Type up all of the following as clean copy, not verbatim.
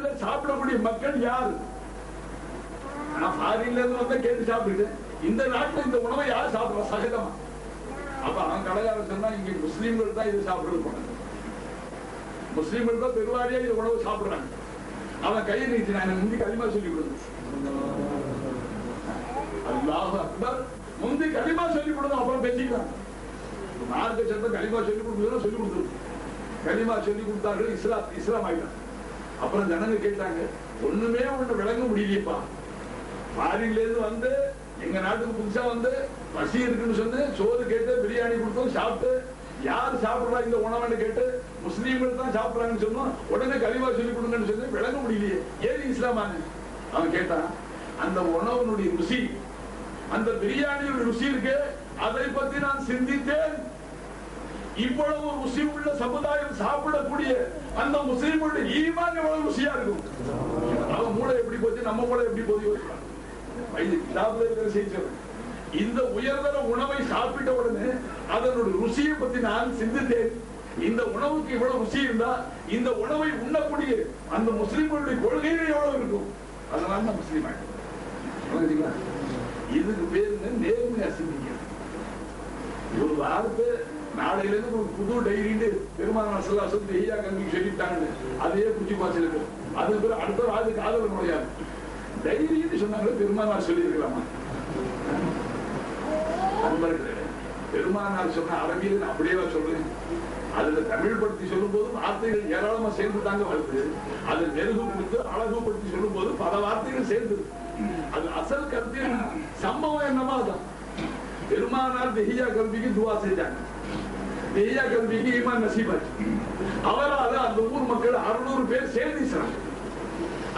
நாட்டுல சாப்பிடக்கூடிய மக்கள் யாரு? நான் ஃபாரின்ல இருந்து வந்தா கேட்டு சாப்பிட்டு இந்த நாட்டுல இந்த உணவை யார் சாப்பிடுறா சகஜமா? அப்ப அவன் கடைக்காரன் சொன்னா இங்க முஸ்லீம்கள் தான் இது சாப்பிடுறது போனாங்க, முஸ்லீம்கள் தான் பெருவாரியா இந்த உணவு சாப்பிடுறாங்க. அவன் கையை நீட்டி நான் முந்தி களிமா சொல்லி கொடுங்க, அல்லாஹ் அக்பர், முந்தி களிமா சொல்லி கொடுங்க, அப்புறம் பேசிக்கலாம். மார்க்க சட்டம் களிமா சொல்லி கொடுக்குறோம், சொல்லி கொடுத்துருக்கு. களிமா சொல்லி கொடுத்தார்கள், இஸ்லாம் ஆயிட்டாங்க. அப்புறம் ஜனங்க கேட்டாங்க, ஒண்ணுமே ஒண்ணு விளங்க முடியலையப்பா, ஃபாரின்ல இருந்து வந்து எங்க நாட்டுக்கு புதுசா வந்து பசி இருக்குன்னு சொன்னு சோறு கேட்டு பிரியாணி கொடுத்தோம், சாப்பிட்டு யார் சாப்பிடுறா இந்த உணவுன்னு கேட்டு முஸ்லீம்கள் தான் சாப்பிடுறாங்கன்னு சொன்னோம், உடனே களிமா சொல்லி கொடுங்கன்னு சொல்லி விளங்க முடியலையே, ஏன் இஸ்லாமானு? அவன் கேட்டான், அந்த உணவனுடைய ருசி, அந்த பிரியாணியோட ருசி இருக்கு, அதை பத்தி நான் சிந்தித்தேன். இவ்வளவு ருசி உள்ள சமுதாயம் சாப்பிடக்கூடிய அந்த முஸ்லீம்களுடைய ஈமான் எவ்வளவு ருசியா இருக்கும். அவன் மூளை எப்படி போச்சு, நம்ம மூளை எப்படி போச்சு? இந்த உயர்தர உணவை சாப்பிட்ட உடனே அதனுடைய ருசியை பத்தி நான் சிந்தித்தேன். இந்த உணவுக்கு இவ்வளவு ருசி இருந்தா இந்த உணவை உண்ணக்கூடிய அந்த முஸ்லிம்களுடைய கொள்கைகள் எவ்வளவு இருக்கும். அதனால நான் முஸ்லீம் ஆயிட்டேன். இதுக்கு பேருங்க நேர்மையா சிந்திக்க. ஒரு வார்த்தை நாளையில இருந்து ஒரு புது டைரின்னு பெருமானார் ஸல்லல்லாஹு அலைஹி வஸல்லம் ஹியா கல்விக்கு சொல்லிட்டாங்க, அதையே குச்சி பாய்ச்சலுக்கு அது பேர் அடுத்த ராஜுக்கு ஆதரவு முடியாது. டைரின்னு சொன்னாங்களே, பெருமானார் சொல்லி இருக்கலாமா? பெருமானார் சொன்ன அரபியில் நான் அப்படியே சொல்றேன். அதுல தமிழ் படுத்தி சொல்லும் போது வார்த்தைகள் ஏராளமா சேர்ந்து தாங்க வருது. அது மெருகு கொடுத்து அழகுபடுத்தி சொல்லும் போது பல வார்த்தைகள் சேர்ந்து, அது அசல் கருத்தின் சம்பவம் என்னமா தான். பெருமானார் தெஹியா கல்விக்கு துவா செஞ்சாங்க, தெஹியா கல்விக்கு ஈமான் நசீபாச்சு. அவரால் அந்த ஊர் மக்கள் 600 பேர் சேர்ந்து இஸ்லாம்.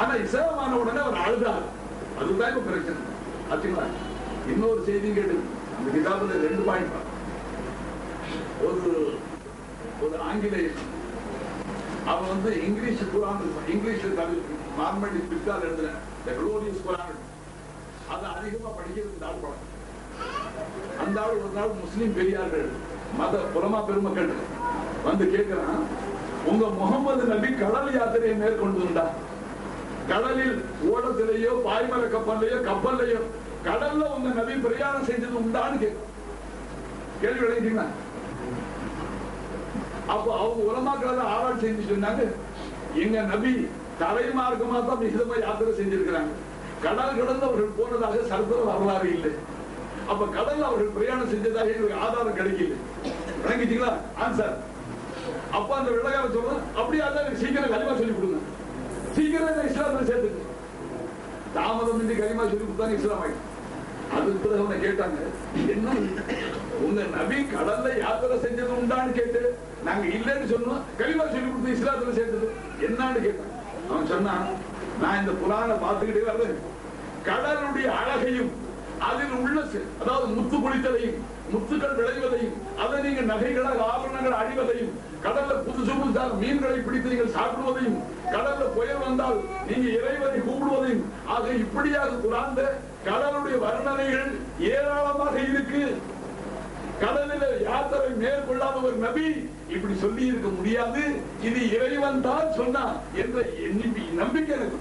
ஆனா இஸ்லாமான உடனே அவர் அழுதார். அதுதான் இப்ப பிரச்சனை. ஆச்சுங்களா? இன்னொரு செய்தி கேட்டு அந்த கிதாபுல 2 பாயிண்ட். ஒரு ஆங்கிலேயன் அவன் வந்து இங்கிலீஷ் குரான், இங்கிலீஷ் நார்மலி பிற்கால எழுதுன குளோரியஸ் குரான், அதை அதிகமா படிக்கிறது ஆள் படம். அந்த ஆள் ஒரு நாள் முஸ்லீம் பெரியார்கள் மத புலமா பெருமக்கள் வந்து கேட்கிறான், உங்க முகமது நபி கடல் யாத்திரையை மேற்கொண்டு கடலில் ஓடத்திலேயோ பாய்மர கப்பல்லையோ கப்பல்லையோ கடல்ல உங்க நபி பிரயாணம் செஞ்சது உண்டான்னு கேட்கும். கேள்வி விளையாட்டீங்களா? அப்போ அவங்க உலமாக்கள் ஆராய்ச்சி செஞ்சு சொன்னாங்க, எங்க நபி தலைமார்க்கமா தான் விகிதமா யாத்திரை செஞ்சிருக்கிறாங்க, கடல் கடந்து அவர்கள் போனதாக சரித்திர வரலாறு இல்லை. அப்ப கடல் அவர்கள் பிரயாணம் செஞ்சதாக எங்களுக்கு ஆதாரம் கிடைக்கல. விளங்கிட்டீங்களா? ஆன்சர். அப்ப அந்த விளக்கார சொல்றேன், அப்படியே அதான் சீக்கிரம் களிமா சொல்லி கொடுங்க, சீக்கிரம் இஸ்லாத்துல சேர்த்துக்கு. தாமதம் இன்றி களிமா சொல்லி கொடுத்தாங்க, இஸ்லாம் ஆயிடும். அதுக்கு பிறகு அவனை கேட்டாங்க, என்ன உங்க நபி கடல்ல யாத்திரை செஞ்சது உண்டான்னு கேட்டு நாங்க இல்லைன்னு சொன்னோம், களிமா சொல்லி கொடுத்து இஸ்லாத்துல சேர்த்தது என்னன்னு கேட்டான். அவன் சொன்னான், நான் இந்த குரானை பார்த்துக்கிட்டே வர்றேன், கடலுடைய அழகையும் அதில் உள்ள அதாவது முத்து குளித்தலையும் முத்துக்கள் விளைவதையும் அதை நீங்க நகைகளாக ஆபரணங்கள் அணிவதையும் கடல்ல புதுசு புதுசாக மீன்களை பிடித்து நீங்கள் சாப்பிடுவதையும் கடல்ல புயல் வந்தால் நீங்க இறைவனை கூப்பிடுவதையும் ஆக இப்படியாக குரான்ல கடலுடைய வர்ணனைகள் ஏராளமாக இருக்கு. கடலில் யாத்திரை மேற்கொள்ளாத ஒரு நபி இப்படி சொல்லி இருக்க முடியாது, இது இறைவன் தான் சொன்னான் என்ற நம்பிக்கை எனக்கு.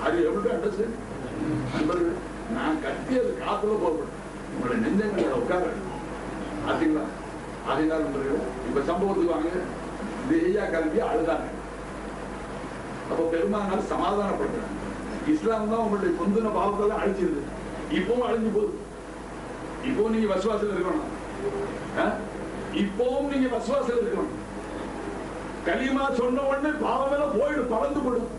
அது எவ்வளவு அண்டர்ஸ்டாண்ட் நண்பர்கள், நான் கட்டி அது காத்துல போகப்படும் உங்களுடைய நெஞ்சங்களை உட்கார ஆச்சுங்களா? ஆகையால் நண்பர்கள், இப்ப சம்பவத்துக்கு வாங்க. தெஹியா கல்வி அழுதாங்க. அப்ப பெருமானார் சமாதானப்படுறாங்க, இஸ்லாம் தான் உங்களுடைய முந்தின பாவத்தெல்லாம் அழிச்சிருது, இப்பவும் அழிஞ்சு போகுது. இப்போ நீங்க விசுவாசத்தில் இருக்கணும், இப்பவும் நீங்க விசுவாசத்தில் இருக்கணும். கலிமா சொன்ன உடனே பாவம் எல்லாம் போயிடும், பறந்து போடும்.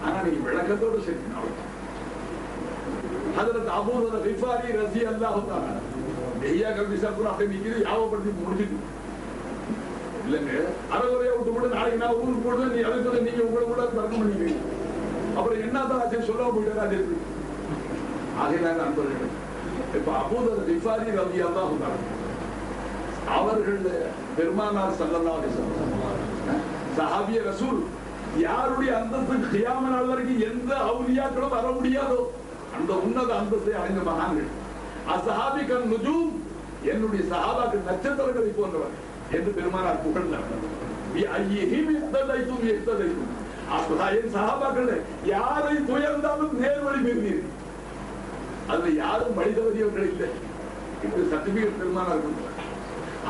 ஆனா நீங்க விளக்கத்தோடு சேர்க்கணும். ஹஜ்ரத் அபூ தர் கிஃபாரி ரலியல்லாஹு தஆலா தெஹியா கல்வி சர்க்குல அப்படி நிக்கிறது யாவப்படுத்தி முடிச்சிட்டு இல்லங்க, அறகுறையா விட்டு கூட நாளைக்கு நான் ஊருக்கு போடுவேன், நீ அதுக்கு நீங்க உங்களை கூட தர்க்கம் பண்ணிக்கிறீங்க, அப்புறம் என்னதான் ஆச்சு சொல்லாம போயிட்டு அது இருக்கு. ஆகையினால அன்பர்கள், இப்ப அபூ தர் கிஃபாரி ரலியல்லாஹு தஆலா அவர்கள் பெருமானார் ஸல்லல்லாஹு அலைஹி வஸல்லம் சஹாபிய ரசூல், யாருடைய அந்தஸ்து கியாம நாள் வரைக்கும் எந்த அவுலியாக்களும் வர முடியாதோ அந்த உன்னத அந்தஸ்தை அடைந்த மகான்கள். அஸ்ஹாபிகன் நுஜூம், என்னுடைய சஹாபாக்கள் நட்சத்திரங்களை போன்றவர் என்று பெருமானார் புகழ்ந்தார். சஹாபாக்களே, யாரை துயர்ந்தாலும் நேர்வழி பெறுவீர்கள். அதுல யாரும் வழிதவறியவர்கள் இல்லை என்று சர்டிபிகேட் பெருமானார் கொடுத்தார்.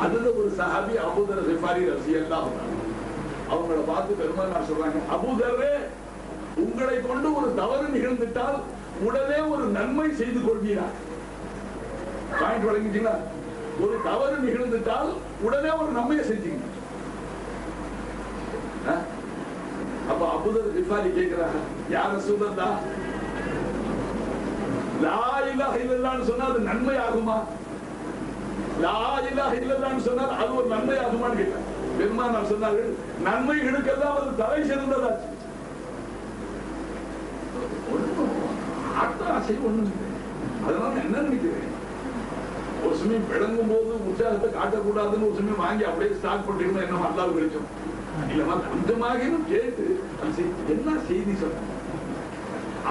அதுல ஒரு சஹாபி அபூதர் ரிஃபாரி ரலியல்லாஹு அன்ஹு, அவங்கள பார்த்து பெருமானார் சொல்றாங்க, அபூதரே, உங்களை கொண்டு ஒரு தவறு நிகழ்ந்துட்டால் உடனே ஒரு நன்மை செய்து கொள்வீரா? பாயிண்ட் வழங்கிட்டீங்களா? ஒரு தவறு நிகழ்ந்துட்டால் உடனே ஒரு நன்மையை செஞ்சீங்க. அப்ப அபூதர் ரிஃபாரி கேட்கிறாங்க, யா ரசூலல்லாஹ், லா இலாஹ இல்லல்லாஹ்னு சொன்னா அது நன்மை ஆகுமா? லா இலாஹ இல்லல்லாஹ்னு சொன்னால் அது ஒரு நன்மை ஆகுமான்னு கேட்டாங்க. பெருமானார் சொன்னார்கள், நன்மைகளுக்கெல்லாம் அது தலை சிறந்ததாச்சு. ஆசை ஒண்ணும் இல்லை. அதனால என்ன நினைக்கிறேன், ஒரு சமயம் விளங்கும் போது உற்சாகத்தை காட்டக்கூடாதுன்னு ஒரு சமயம் வாங்கி அப்படியே ஸ்டாக் பண்ணிருந்தோம். என்ன அல்லாஹ் கிடைச்சோம் இல்லமா, கொஞ்சமாக கேட்டு என்ன செய்தி சொல்றாங்க.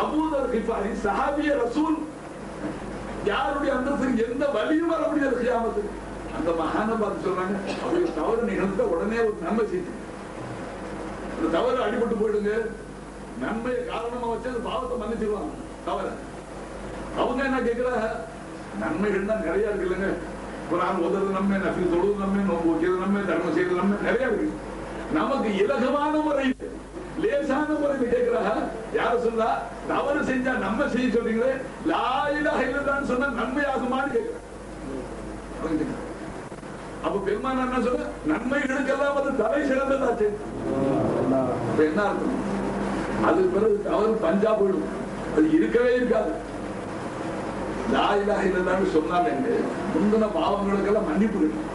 அபூதர் ரிஃபாரி சஹாபிய ரசூல், யாருடைய அந்தத்துக்கு எந்த வலியும் வர முடியாது கியாமத்துக்கு. அந்த மகான பார்த்து சொல்றாங்க, அவருடைய தவறு நிகழ்ந்த உடனே ஒரு நன்மை செய்து, அந்த தவறு அடிபட்டு போயிடுங்க, நன்மையை காரணமா வச்சு அந்த பாவத்தை மன்னிச்சிருவாங்க. தவற அவங்க என்ன கேட்கிறாங்க, நன்மைகள் தான் நிறைய இருக்கு இல்லைங்க. குர்ஆன் ஓதுறது நன்மை, நஃபில் தொழுது நன்மை, நோன்பு வைக்கிறது நன்மை, தர்மம் செய்யறது நன்மை, நிறைய இருக்கு. நமக்கு இலகுவான முறையில் லேசான முறையில் கேட்கிறாங்க, யார சொல்லா தவறு செஞ்சா நம்ம செய்ய சொல்றீங்களே, லா இலாஹ இல்லல்லாஹ்னு சொன்னா நன்மை ஆகுமான்னு கேட்கிறாங்க. அப்ப பெருமானார் என்ன சொல்ற, நன்மைகளுக்கெல்லாம் அது தலை சிறந்ததாச்சு. என்ன அர்த்தம்? அதுக்கு பிறகு தவறு பஞ்சா போயிடும், அது இருக்கவே இருக்காது. லா இலாஹ இல்லல்லாஹ்னு சொன்னாலே முந்தின பாவங்களுக்கெல்லாம் மன்னிப்பு கிடைக்கும்.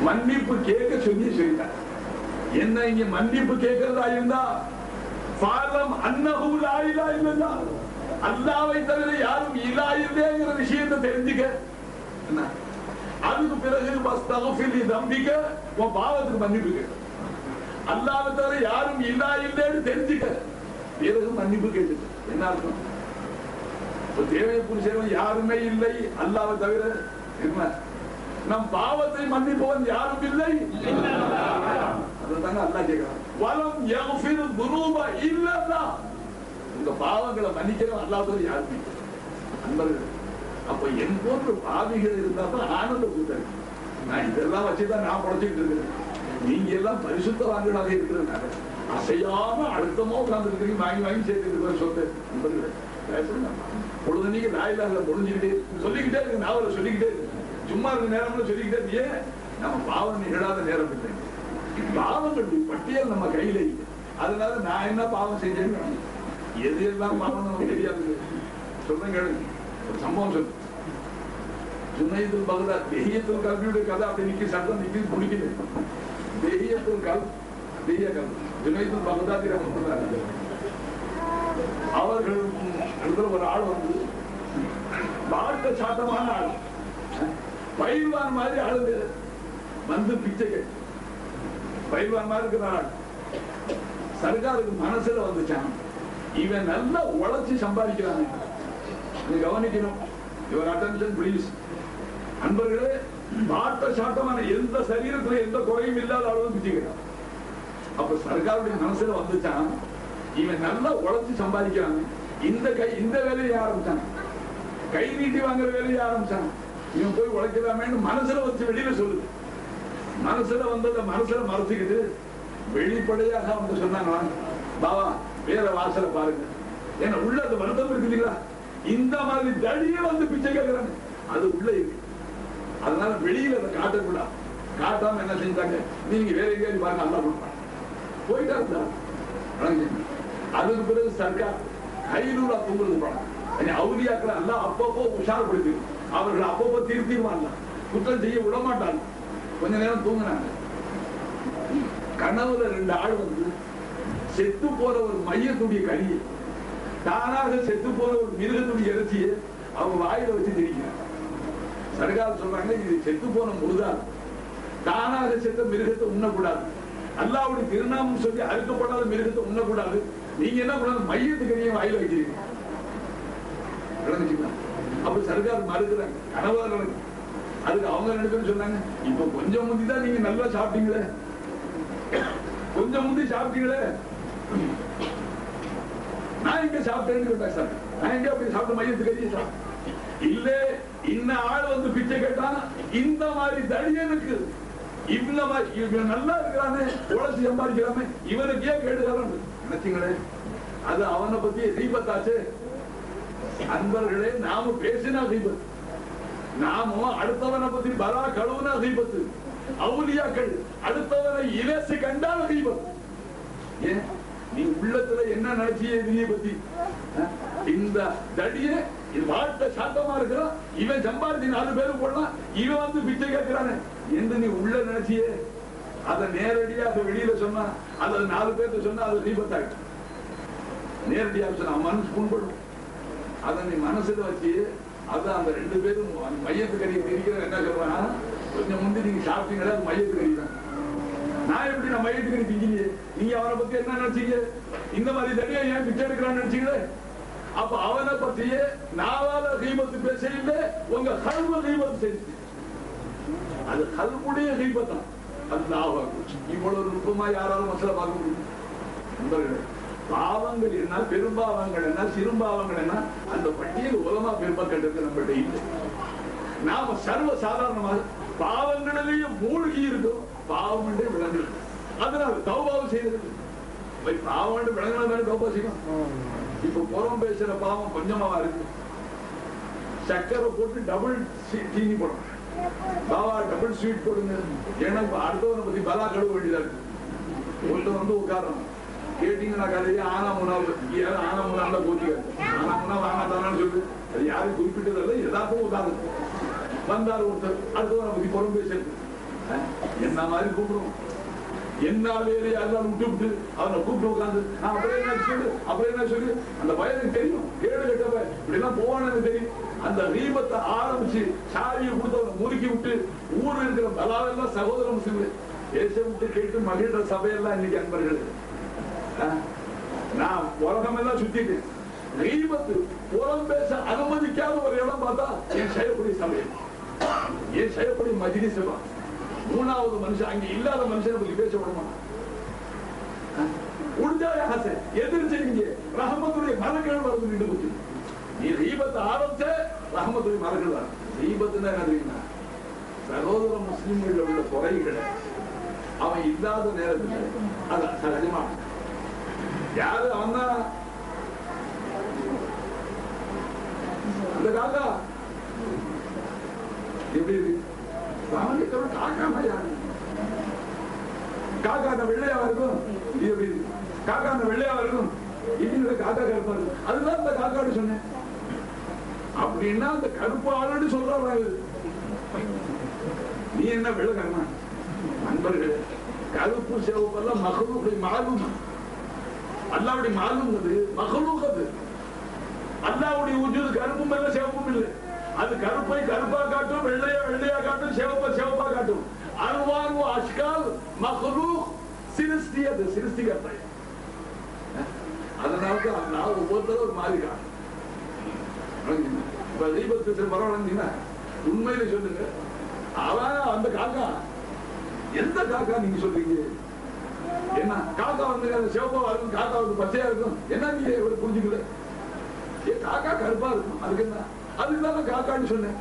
மன்னிப்பு கேட்க சொல்லிட்டார். என்ன இங்க மன்னிப்பு கேட்கிறதா இருந்தா, ஃபாலம் அன்னஹு லா இலாஹ இல்லல்லாஹ், அல்லாஹ்வை தவிர யாரும் இலா இல்லைங்கிற விஷயத்தை தெரிஞ்சுக்க. என்ன அதுக்கு பிறகு வஸ்தக்ஃபிர் லி தம்பிக, உன் பாவத்துக்கு மன்னிப்பு கேட்க. அல்லாஹ்வை தவிர யாரும் இலா இல்லைன்னு தெரிஞ்சுக்க, பிறகு மன்னிப்பு கேட்டு. என்ன அர்த்தம்? தேவையை புரிச்சவன் யாருமே இல்லை அல்லாஹ்வை தவிர. என்ன நம் பாவத்தை மன்னிப்பவன் யாரும் இல்லை. அதுதாங்க அல்லாஹ் கேட்கிறான், வலம் யக்ஃபிரு துனூப இல்லல்லாஹ், உங்க பாவங்களை மன்னிக்கிறவன் அல்லாஹ் தவிர யாருமே இல்லை. அன்பர்களே, அப்ப என் போன்ற பாவிகள் இருந்தா தான் ஆனந்த கூட்டாளி. நான் இதெல்லாம் வச்சுதான் நான் படைச்சுக்கிட்டு இருக்கிறேன். நீங்க எல்லாம் பரிசுத்தவான்களாக இருக்கிறதுனால அசையாம அழுத்தமா உட்கார்ந்து இருக்கிறீங்க, வாங்கி வாங்கி சேர்த்து இருக்கிற சொத்து. நண்பர்களே, பொழுது நீங்க நாயில முடிஞ்சுக்கிட்டே சொல்லிக்கிட்டே இருக்கு, நாவல சொல்லிக்கிட்டே இருக்கு, சும்மா இருக்க நேரம்னு சொல்லிக்கிட்டே இருக்கு. நம்ம பாவம் நிகழாத நேரம் இல்லை. பாவங்கள் பட்டியல் நம்ம கையில இல்லை. அதனால நான் என்ன பாவம் செஞ்சேன்னு எது எல்லாம் பாவம் நமக்கு தெரியாது. சொல்றேன் கேளுங்க, ஒரு சம்பவம் சொல்லு. ஜுனைதுல் பக்தாத் தெஹியத்துல் கல்வியுடைய கதை அப்படி நிக்கி சட்டம் நிக்கி முடிக்குது. தெஹியத்துல் கல் தெஹிய கல் ஜுனைதுல் பக்தாதி ரஹ்மத்துல்லாஹி அவர்கள் ஒரு ஆள் வந்து பாட்ட சாட்டமான ஆள், பயில்வான் மாதிரி ஆளுங்க வந்து பிச்சை கேட்டு பயில்வான் மாதிரி இருக்கிற ஆள். சர்க்காருக்கு மனசுல வந்துச்சான், இவன் நல்லா உழைச்சு சம்பாதிக்கிறாங்க, கவனிக்கணும். Your attention please. அன்பர்களே, பாட்ட சாட்டமான எந்த சரீரத்துல எந்த குறையும் இல்லாத அளவு பிச்சை கேட்டான். அப்ப சர்க்காருடைய மனசுல வந்துச்சான், இவன் நல்லா உழைச்சு சம்பாதிக்கிறாங்க, இந்த வேலையை ஆரம்பிச்சான், கை நீட்டி வாங்குற வேலையை ஆரம்பிச்சான், இவன் போய் உழைக்கலாமேன்னு மனசுல வச்சு வெளியில சொல்லுது. மனசுல வந்தத மனசுல மறைச்சுக்கிட்டு வெளிப்படையாக அவங்க சொன்னாங்களா, பாவா வேற வாசலை பாருங்க. ஏன்னா உள்ள அந்த வருத்தம் இருக்கு இல்லைங்களா, இந்த மாதிரி தடிய வந்து பிச்சை கேட்கிறாங்க, அது உள்ள இருக்கு. அதனால வெளியில அதை காட்டக்கூடாது. காட்டாம என்ன செஞ்சாங்க, நீங்க வேற எங்கேயாவது பாருங்க, அல்லா கொடுப்பாங்க. போயிட்டா இருந்தா அதுக்கு பிறகு சர்க்கார் கைலூரா தூங்குறது படம் அவுலியாக்களை எல்லாம் அப்பப்போ உஷாரப்படுத்தி அவர்கள் அப்பப்போ திருத்திடுவாங்க, குற்றம் செய்ய விட மாட்டாங்க. கொஞ்ச நேரம் தூங்கினாங்க, கனவுல ரெண்டு ஆள் வந்து செத்து போற ஒரு மையத்துடைய கறியை, தானாக செத்து போற ஒரு மிருகத்துடைய இறைச்சியை அவங்க வாயில வச்சு திரிக்கிறாங்க. சர்க்கார் சொல்றாங்க, இது செத்து போன முழுதான், தானாக செத்த மிருகத்தை உண்ணக்கூடாது, அல்லாஹ்வுடைய திருநாமம் சொல்லி அறுக்கப்படாத மிருகத்தை உண்ணக்கூடாது, நீங்க என்ன கூடாது மையத்துக்கறியை வாயில வைக்கிறீங்க. அப்ப சர்க்கார் மறுக்கிறாங்க, கனவா நடக்கு. அதுக்கு அவங்க 2 பேரும் சொன்னாங்க, இப்ப கொஞ்சம் முந்திதான் நீங்க நல்லா சாப்பிட்டீங்களே, கொஞ்சம் முந்தி சாப்பிட்டீங்களே, நான் இங்க சாப்பிட்டேன்னு கேட்டா சார், நான் எங்க அப்படி சாப்பிட்ட மையத்துக்கு சாப்பிட்டேன் இல்ல. இன்ன ஆள் வந்து பிச்சை கேட்டான், இந்த மாதிரி தடியனுக்கு இந்த மாதிரி இவன் நல்லா இருக்கிறானே, உழைச்சி சம்பாதிக்கிறானே, இவனுக்கு ஏன் கேடுகிறான் நினைச்சீங்களே? அது அவனை பத்தி தீபத்தாச்சு. அன்பர்களே, நாம பேசினா தீபத்து, நாம அடுத்தவனை பத்தி பலா கழுவுனா தீபத்து, அவுலியாக்கள் அடுத்தவனை இலசு கண்டால் தீபத்து. ஏன் நீ உள்ளத்துல என்ன நினைச்சிய நீ பத்தி? இந்த தடிய வாழ்க்கை சாத்தமா இருக்கிறான், இவன் சம்பாதிச்சு 4 பேரும் போடலாம், இவன் வந்து பிச்சை கேட்கிறானே என்று நீ உள்ள நினைச்சியே, அதை நேரடியாக வெளியில சொன்னா, அதை 4 பேர்த்து சொன்னா அது தீபத்தாயிடும். நேரடியாக சொன்னா மனசு புண்படும். அதை நீ மனசுல வச்சு அதான் அந்த 2 பேரும் மையத்து கறியை திரிக்கிற என்ன சொல்றான், கொஞ்சம் முந்தி நீங்க சாப்பிட்டீங்களா, அது மையத்து கறி தான். நான் எப்படி நான் மையத்து கறி திங்கிறியே, நீங்க அவனை பத்தி என்ன நினைச்சீங்க? இந்த மாதிரி தனியா ஏன் பிச்சை எடுக்கிறான்னு நினைச்சீங்களே? அப்ப அவனை பத்தியே நாவால கீபத்து பேச இல்லை, உங்க கல்வ கீபத்து செஞ்சு, அது கல்வுடைய கீபத்தான். அது லாபம். இவ்வளவு நுட்பமா யாராலும் மசல பார்க்க முடியும்? பாவங்கள் என்ன, பெரும்பாவங்கள் என்ன, சிறுபாவங்கள் என்ன, அந்த பட்டியல் உலமா பெருமக்கள் இருக்கு நம்மகிட்ட இல்லை. நாம சர்வ சாதாரணமாக பாவங்களிலேயே மூழ்கி இருக்கும். பாவம் என்றே விளங்கு, அதனால தௌபாவும் செய்யறது. பாவம் விளங்கினாலும் தௌபா செய்யும். இப்ப புறம் பேசுற பாவம் கொஞ்சமா இருக்கு. சக்கரை போட்டு டபுள் சீனி போடும், பாவா டபுள் ஸ்வீட் போடுங்க. ஏன்னா இப்ப அடுத்தவனை பத்தி பலா கழுவ வேண்டியதா இருக்கு. ஒருத்தர் வந்து உட்காரணும், கேட்டீங்கன்னா கதையே ஆனா முன்னாள் போட்டிக்காது. ஆனா முன்னா வாங்காதானு சொல்லு, அது யாரும் குறிப்பிட்டதில்லை, எதாக்கும் உதாரணம். வந்தாரு ஒருத்தர், அடுத்தவனை பத்தி புறம் பேசுறது என்ன மாதிரி கூப்பிடுவோம். என்ன வேலையா இருந்தாலும் விட்டு அவனை கூப்பிட்டு உட்காந்து நான் அப்புறம் என்ன சொல்லு, அப்புறம் என்ன சொல்லு, அந்த பையனுக்கு தெரியும் கேடு கட்டவ இப்படி எல்லாம் போவானு தெரியும். அந்த தீபத்தை ஆரம்பிச்சு சாரியை கொடுத்தவனை முறுக்கி விட்டு ஊர்ல இருக்கிற பலாவெல்லாம் சகோதர முஸ்லிம்கள் பேச விட்டு கேட்டு மகிழ்ற சபையெல்லாம் இன்னைக்கு அன்பர்கள். நான் உலகம் எல்லாம் சுத்திட்டு தீபத்து புறம் பேச அனுமதிக்காத ஒரு இடம் பார்த்தா என் செய்யக்கூடிய சபையில், என் செய்யக்கூடிய மஜ்லிஸ் சபை. 3வது மனுஷன் அங்க இல்லாத மனுஷனை பத்தி பேச விடமா? எதிர்த்து ரஹமத்துடைய மரங்கள் வருது நின்று போச்சு. நீ தீபத்தை ஆரம்பிச்ச ரஹமத்துடைய மரங்கள் வரும். தீபத்துன்னா என்ன தெரியுமா? சகோதர முஸ்லிம்கள் உள்ள குறைகளை அவன் இல்லாத நேரத்தில் அதான் சகஜமா யாரு அவன் தான் அந்த காக்கா எப்படி இருக்கு? காக்கா வெள்ளையா இருக்கும், காக்கா வெள்ளையா இருக்கும், காக்கா கருப்பா இருக்கும். அதுதான் அந்த காக்காடு சொன்னேன். அப்படின்னா அந்த கருப்பு ஆளுன்னு சொல்றாங்க. நீ என்ன வெள்ளக்காரனா? நண்பர்கள், கருப்பு சிவப்பெல்லாம் மகளுடைய மாலும், அல்லாவுடைய மாலும் அது மகளும். அது அல்லாவுடைய உஜூது கருப்பும் இல்லை சிவப்பும் இல்லை. அது கருப்பை கருப்பா காட்டும், வெள்ளையா வெள்ளையா காட்டும், சிவப்பை சிவப்பா காட்டும். அல்வான் அஷ்கால் மக்லூக் சிருஷ்டி, அது சிருஷ்டிகர்த்தை. அதனாலதான் நான் ஒவ்வொருத்தரும் ஒரு மாதிரி காட்டும். இப்ப தீபத்து பரவாயில்ல, உண்மையில சொல்லுங்க, அவன் அந்த காக்கா எந்த காக்கா நீங்க சொல்றீங்க? என்ன காக்கா வந்து சிவப்பா இருக்கும், காக்கா வந்து பச்சையா இருக்கும், என்ன நீங்க புரிஞ்சுக்கல? காக்கா கருப்பா இருக்கும், அதுக்கு என்ன? அதுக்குதான் காக்கான்னு சொன்னேன்.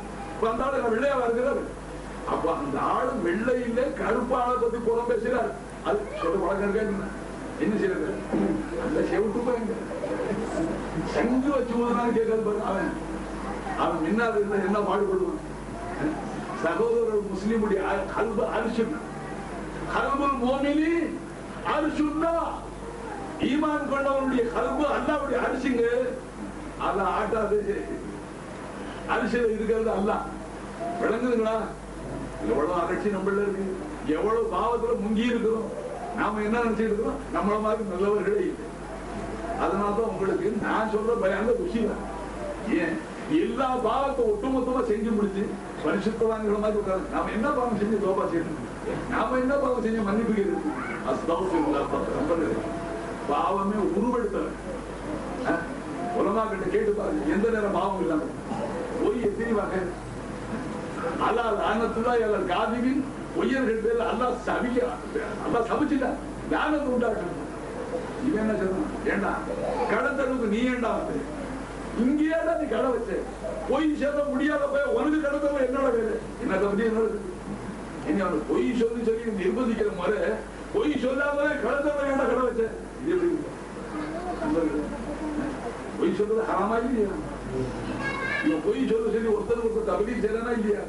அந்த ஆளு வெள்ளையா இருக்கிறாரு. அப்ப அந்த ஆளு வெள்ளை இல்லை கருப்பு ஆளை பத்தி புறம் பேசுறாரு. அது சொல்ல பழக்கம் இருக்கா? என்ன செய்யறது? அந்த செவிட்டு போய் சங்கு வச்சு ஊதுனான்னு கேட்கறது பாரு. அவன் அவன் முன்னாடி இருந்தா என்ன பாடுபடுவான்? சகோதரர் முஸ்லிமுடைய கல்பு அரிசுன்னா, கல்புல் மோமினி அரிசுன்னா, ஈமான் கொண்டவனுடைய கல்பு அல்லாவுடைய அரிசிங்க. அல்ல ஆட்டாது, அரிசியில இருக்கிறது அல்ல. விளங்குதுங்களா? எவ்வளவு அரிசி நம்மள இருக்கு, எவ்வளவு பாவத்துல முங்கி இருக்கிறோம். நாம என்ன நினைச்சிட்டு இருக்கிறோம்? நம்மள மாதிரி நல்லவர்களே இல்லை. அதனாலதான் உங்களுக்கு நான் சொல்ற பயான ருசி தான். ஏன் எல்லா பாவத்தை ஒட்டுமொத்தமா செஞ்சு முடிச்சு பரிசுத்தவான்கள மாதிரி உட்காந்து நாம என்ன பாவம் செஞ்சு தோபா செய்யணும், நாம என்ன பாவம் செஞ்சு மன்னிப்பு கேட்கறது? பாவமே உருவெடுத்தவன் உலமா கிட்ட கேட்டு பாருங்க, எந்த நேரம் பாவம் இல்லாம போய் எத்தனை வகை அல்லாஹ் லானத்துல்லாஹி அலல் காதிபின், பொய்யர்கள் பேர்ல அல்லாஹ் சபிச்சுட்டான், லானத்து உண்டாக்கணும். இவன் என்ன சொல்றான்? ஏண்டா கடத்தலுக்கு நீ ஏண்டா வந்து இங்கேயே தான் நீ கடை வச்ச, பொய் சொல்ல முடியாத போய் உனக்கு கடத்தல என்னோட வேலை என்ன தம்பி என்னோட. இனி அவனுக்கு பொய் சொல்லி சொல்லி நிர்பந்திக்கிற முறை பொய் சொல்லாம கடத்தல ஏண்டா கடை வச்ச, இது எப்படி பொய் சொல்றது ஹராமா இல்லையா? இவன் பொய் சொல்ல சொல்லி ஒருத்தருக்கு தகுதி செய்யறனா இல்லையா?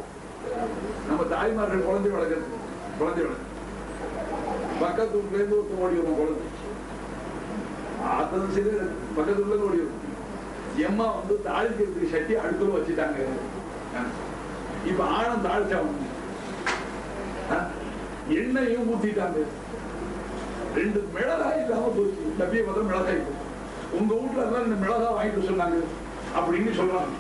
நம்ம தாய்மார்கள் குழந்தை வளர்க்க பக்கத்து ஊர்ல இருந்து ஒருத்தர் ஓடி வரும் குழந்தை, ஆத்ததும் சரி பக்கத்து ஊர்ல ஓடி வரும். எம்மா வந்து தாளிக்கிறதுக்கு சட்டி அடுத்துல வச்சுட்டாங்க. இப்ப ஆழம் தாளிச்சா எண்ணெயும் ஊத்திட்டாங்க. 2 மிளகாய் இல்லாம போச்சு. டப்பிய பார்த்தா மிளகாய், உங்க வீட்டுல இருந்தா இந்த மிளகாய் வாங்கிட்டு சொன்னாங்க அப்படின்னு சொல்றாங்க.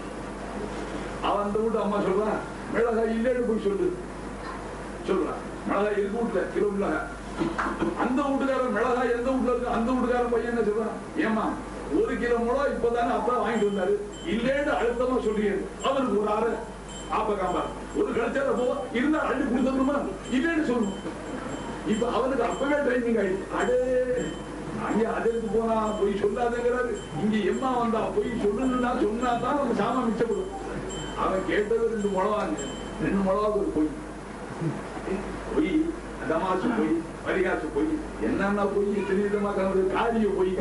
அவன் அந்த வீட்டு அம்மா சொல்றான், மிளகாய் இல்லைன்னு போய் சொல்றான். மிளகாய் இருக்கு வீட்டுல கிலோ மிளகாய். அந்த வீட்டுக்காரன் மிளகாய் எந்த வீட்டுல இருக்கு, அந்த வீட்டுக்காரன் பையன் என்ன சொல்றான், ஏமா 1 கிலோ மிளகாய் இப்பதானே அப்பா வாங்கிட்டு வந்தாரு, இல்லைன்னு அழுத்தமா சொல்லியது. அவருக்கு ஒரு ஆறு ஆப்ப காம்பா ஒரு கழிச்சார போ இருந்தா அள்ளி கொடுத்துருமா, இல்லைன்னு சொல்லணும். இப்ப அவனுக்கு அப்பவே ட்ரைனிங் ஆயிடுச்சு. அடே அங்க அதற்கு போனா போய் சொல்லாதேங்கிறாரு, இங்க எம்மா வந்தா போய் சொல்லுன்னா சொன்னாதான் நம்ம சாமா மிச்சப்படும். அவன் கேட்டது 2 மிளகாங்க, 2 மிளகாவுக்கு ஒரு பொய் தமாசு போய் பரிகாசு போய் என்னன்னா போய் தெரியுதமா காரிய போய்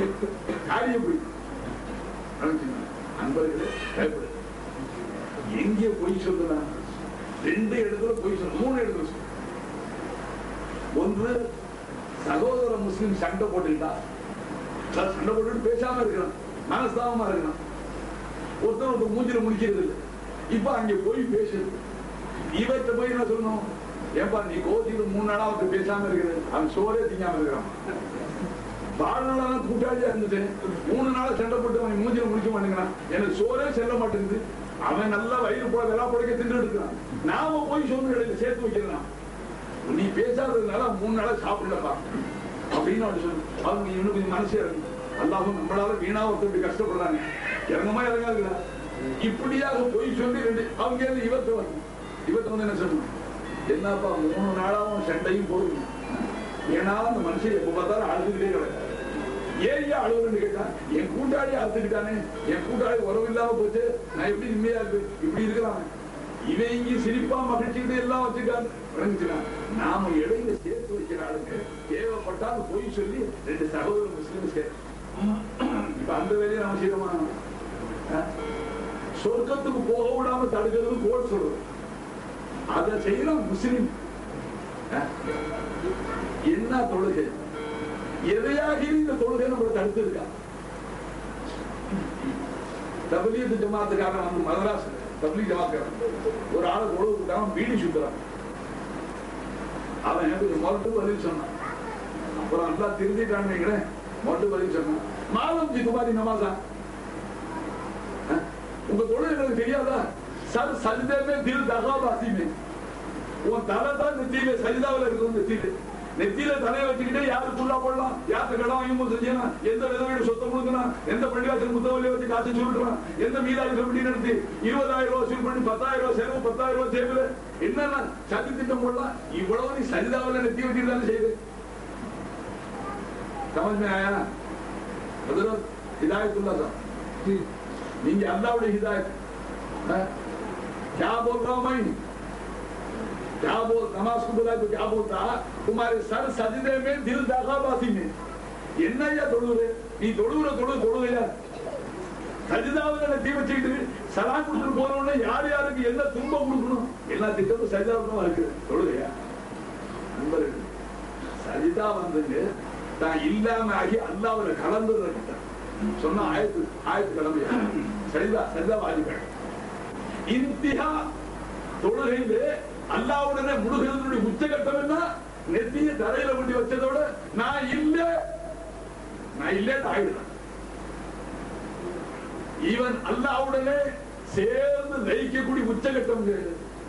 நண்பர்களே பயப்படு. எங்கே பொய் சொல்லலாம்? 2 இடத்துல பொய் சொல்ல, 3 இடத்துல சொல்ல. ஒன்று சகோதர முஸ்லிம் சண்டை போட்டுக்கிட்டா, சண்டை போட்டு பேசாம இருக்கிறான், மனஸ்தாபமா இருக்கிறான், ஒருத்தர் மூஞ்சில முடிக்கிறது இல்லை. இப்ப அங்க போய் பேசுது. இவற்றை போய் என்ன சொல்லணும், ஏன்பா நீ கோதியில 3 நாளா அவருக்கு பேசாம இருக்கிறது, அவன் சோறே திங்காம இருக்கிறான். 4 நாளா கூட்டாளியா இருந்துட்டு 3 நாளா சண்டை போட்டு அவன் மூஞ்சில முடிக்க மாட்டேங்கிறான், எனக்கு சோறே செல்ல மாட்டேங்குது. அவன் நல்லா வயிறு போல வெள்ளா புடைக்க தின்னு எடுக்கிறான். நாம போய் சோறு சேர்த்து வைக்கிறான். நீ பேசாததுனால 3 நாளா சாப்பிடலப்பா அப்படின்னு அவன் சொல்லு. அவங்க இவனுக்கு மனசே இருக்கு, அல்லாஹ் நம்மளால வீணா ஒருத்தர் கஷ்டப்படுறாங்க, இறங்கமா இறங்காதுங்களா. இப்படியாக போய் சொல்லி அவங்க இவத்தை வந்து என்ன சொல்லணும், என்னப்பா 3 நாளாவும் சண்டையும் போடுங்க. ஏன்னா அந்த மனுஷன் எப்ப பார்த்தாலும் அழுதுகிட்டே கிடக்கு. ஏன் அழுகுன்னு கேட்டா, என் கூட்டாளி அழுத்துக்கிட்டானே, என் கூட்டாளி உறவு இல்லாம போச்சு, நான் எப்படி நிம்மதியா இருக்கு இப்படி இருக்கிறான். இவன் இங்க சிரிப்பா மகிழ்ச்சிக்கிட்டு எல்லாம் வச்சுக்கான்னு விளங்குச்சுனா, நாம இடையில சேர்த்து வைக்கிற ஆளுங்க தேவைப்பட்டால் போய் சொல்லி 2 சகோதர முஸ்லிம் சேர்த்து. இப்ப அந்த வேலையை நாம செய்யறோமா? சொர்க்கத்துக்கு போக விடாம தடுக்கிறது கோட் சொல்றது, அதை செய்யலாம் முஸ்லிம். என்ன தொழுகை, எதையாக இந்த தொழுகை நம்மளை தடுத்து இருக்கா? தப்லீக் ஜமாத்துக்காரன் வந்து மதராஸ் தப்லீக் ஜமாத்துக்காரன் ஒரு ஆளை தொழுவு விட்டாம பீடி சுத்துறான். அவன் எனக்கு மொட்டு பதில் சொன்னான். அப்புறம் நல்லா திருந்திட்டான்னு மொட்டு பதில் சொன்னான், மாலம் ஜி துமாரி நமாசா, உங்க தொழில் எனக்கு தெரியாதா? சர் சஜிதே தில் தகாபாசிமே, உன் தலை தான் நெத்தியில சஜிதாவில் இருக்கும். நெத்தியில தலையை வச்சுக்கிட்டே யாருக்குள்ளா போடலாம், யாருக்கு கடன் வாங்கி செஞ்சலாம், எந்த விதவையோட சொத்தை கொடுக்கலாம், எந்த பள்ளிவாசல் முத்தவல்லியை வச்சு காசு சொல்லிட்டுலாம், எந்த மீதாரி கமிட்டி நடத்தி 20,000 ரூபாய் வசூல் பண்ணி 10,000 ரூபாய் செலவு, 10,000 ரூபாய் சேவல என்னன்னா சதி திட்டம் போடலாம். இவ்வளவு நீ சஜிதாவில் நெத்தி வச்சுட்டு தானே செய்யுது. சமஜ் மே ஆயா? हिदायतुल्लाह साहब, நீங்க அல்லாஹ்வுடைய हिदायत क्या बोल रहा हूं मैं, क्या बोल, नमाज को बुलाए तो क्या बोलता, तुम्हारे सर सजदे में दिल दागाबासी में என்னையா தொழுது, நீ தொழுகையா சஜிதாவுல நெத்தி வச்சுக்கிட்டு சலாம் கொடுத்துட்டு போறோம்னா யார் யாருக்கு என்ன துன்பம் கொடுக்கணும், எல்லா திட்டமும் சஜிதாவுல இருக்கு. தொழுகையா நண்பர்கள், சஜிதா வந்துங்க தான் இல்லாம ஆகி அல்லாஹ்வுல கலந்துறத சொன்ன ஆயத்து கடமையா சஜிதா வாஜிபா. இன்திஹா தொழுகையிலே அல்லாஹ்வுடனே முழுகிறதுடைய உச்சகட்டம் என்ன, நெத்திய தரையில கொண்டு வச்சதோட நான் இல்ல ஆயிடுறேன். இவன் அல்லாஹ்வுடனே சேர்ந்து லயிக்கக்கூடிய உச்சகட்டம்.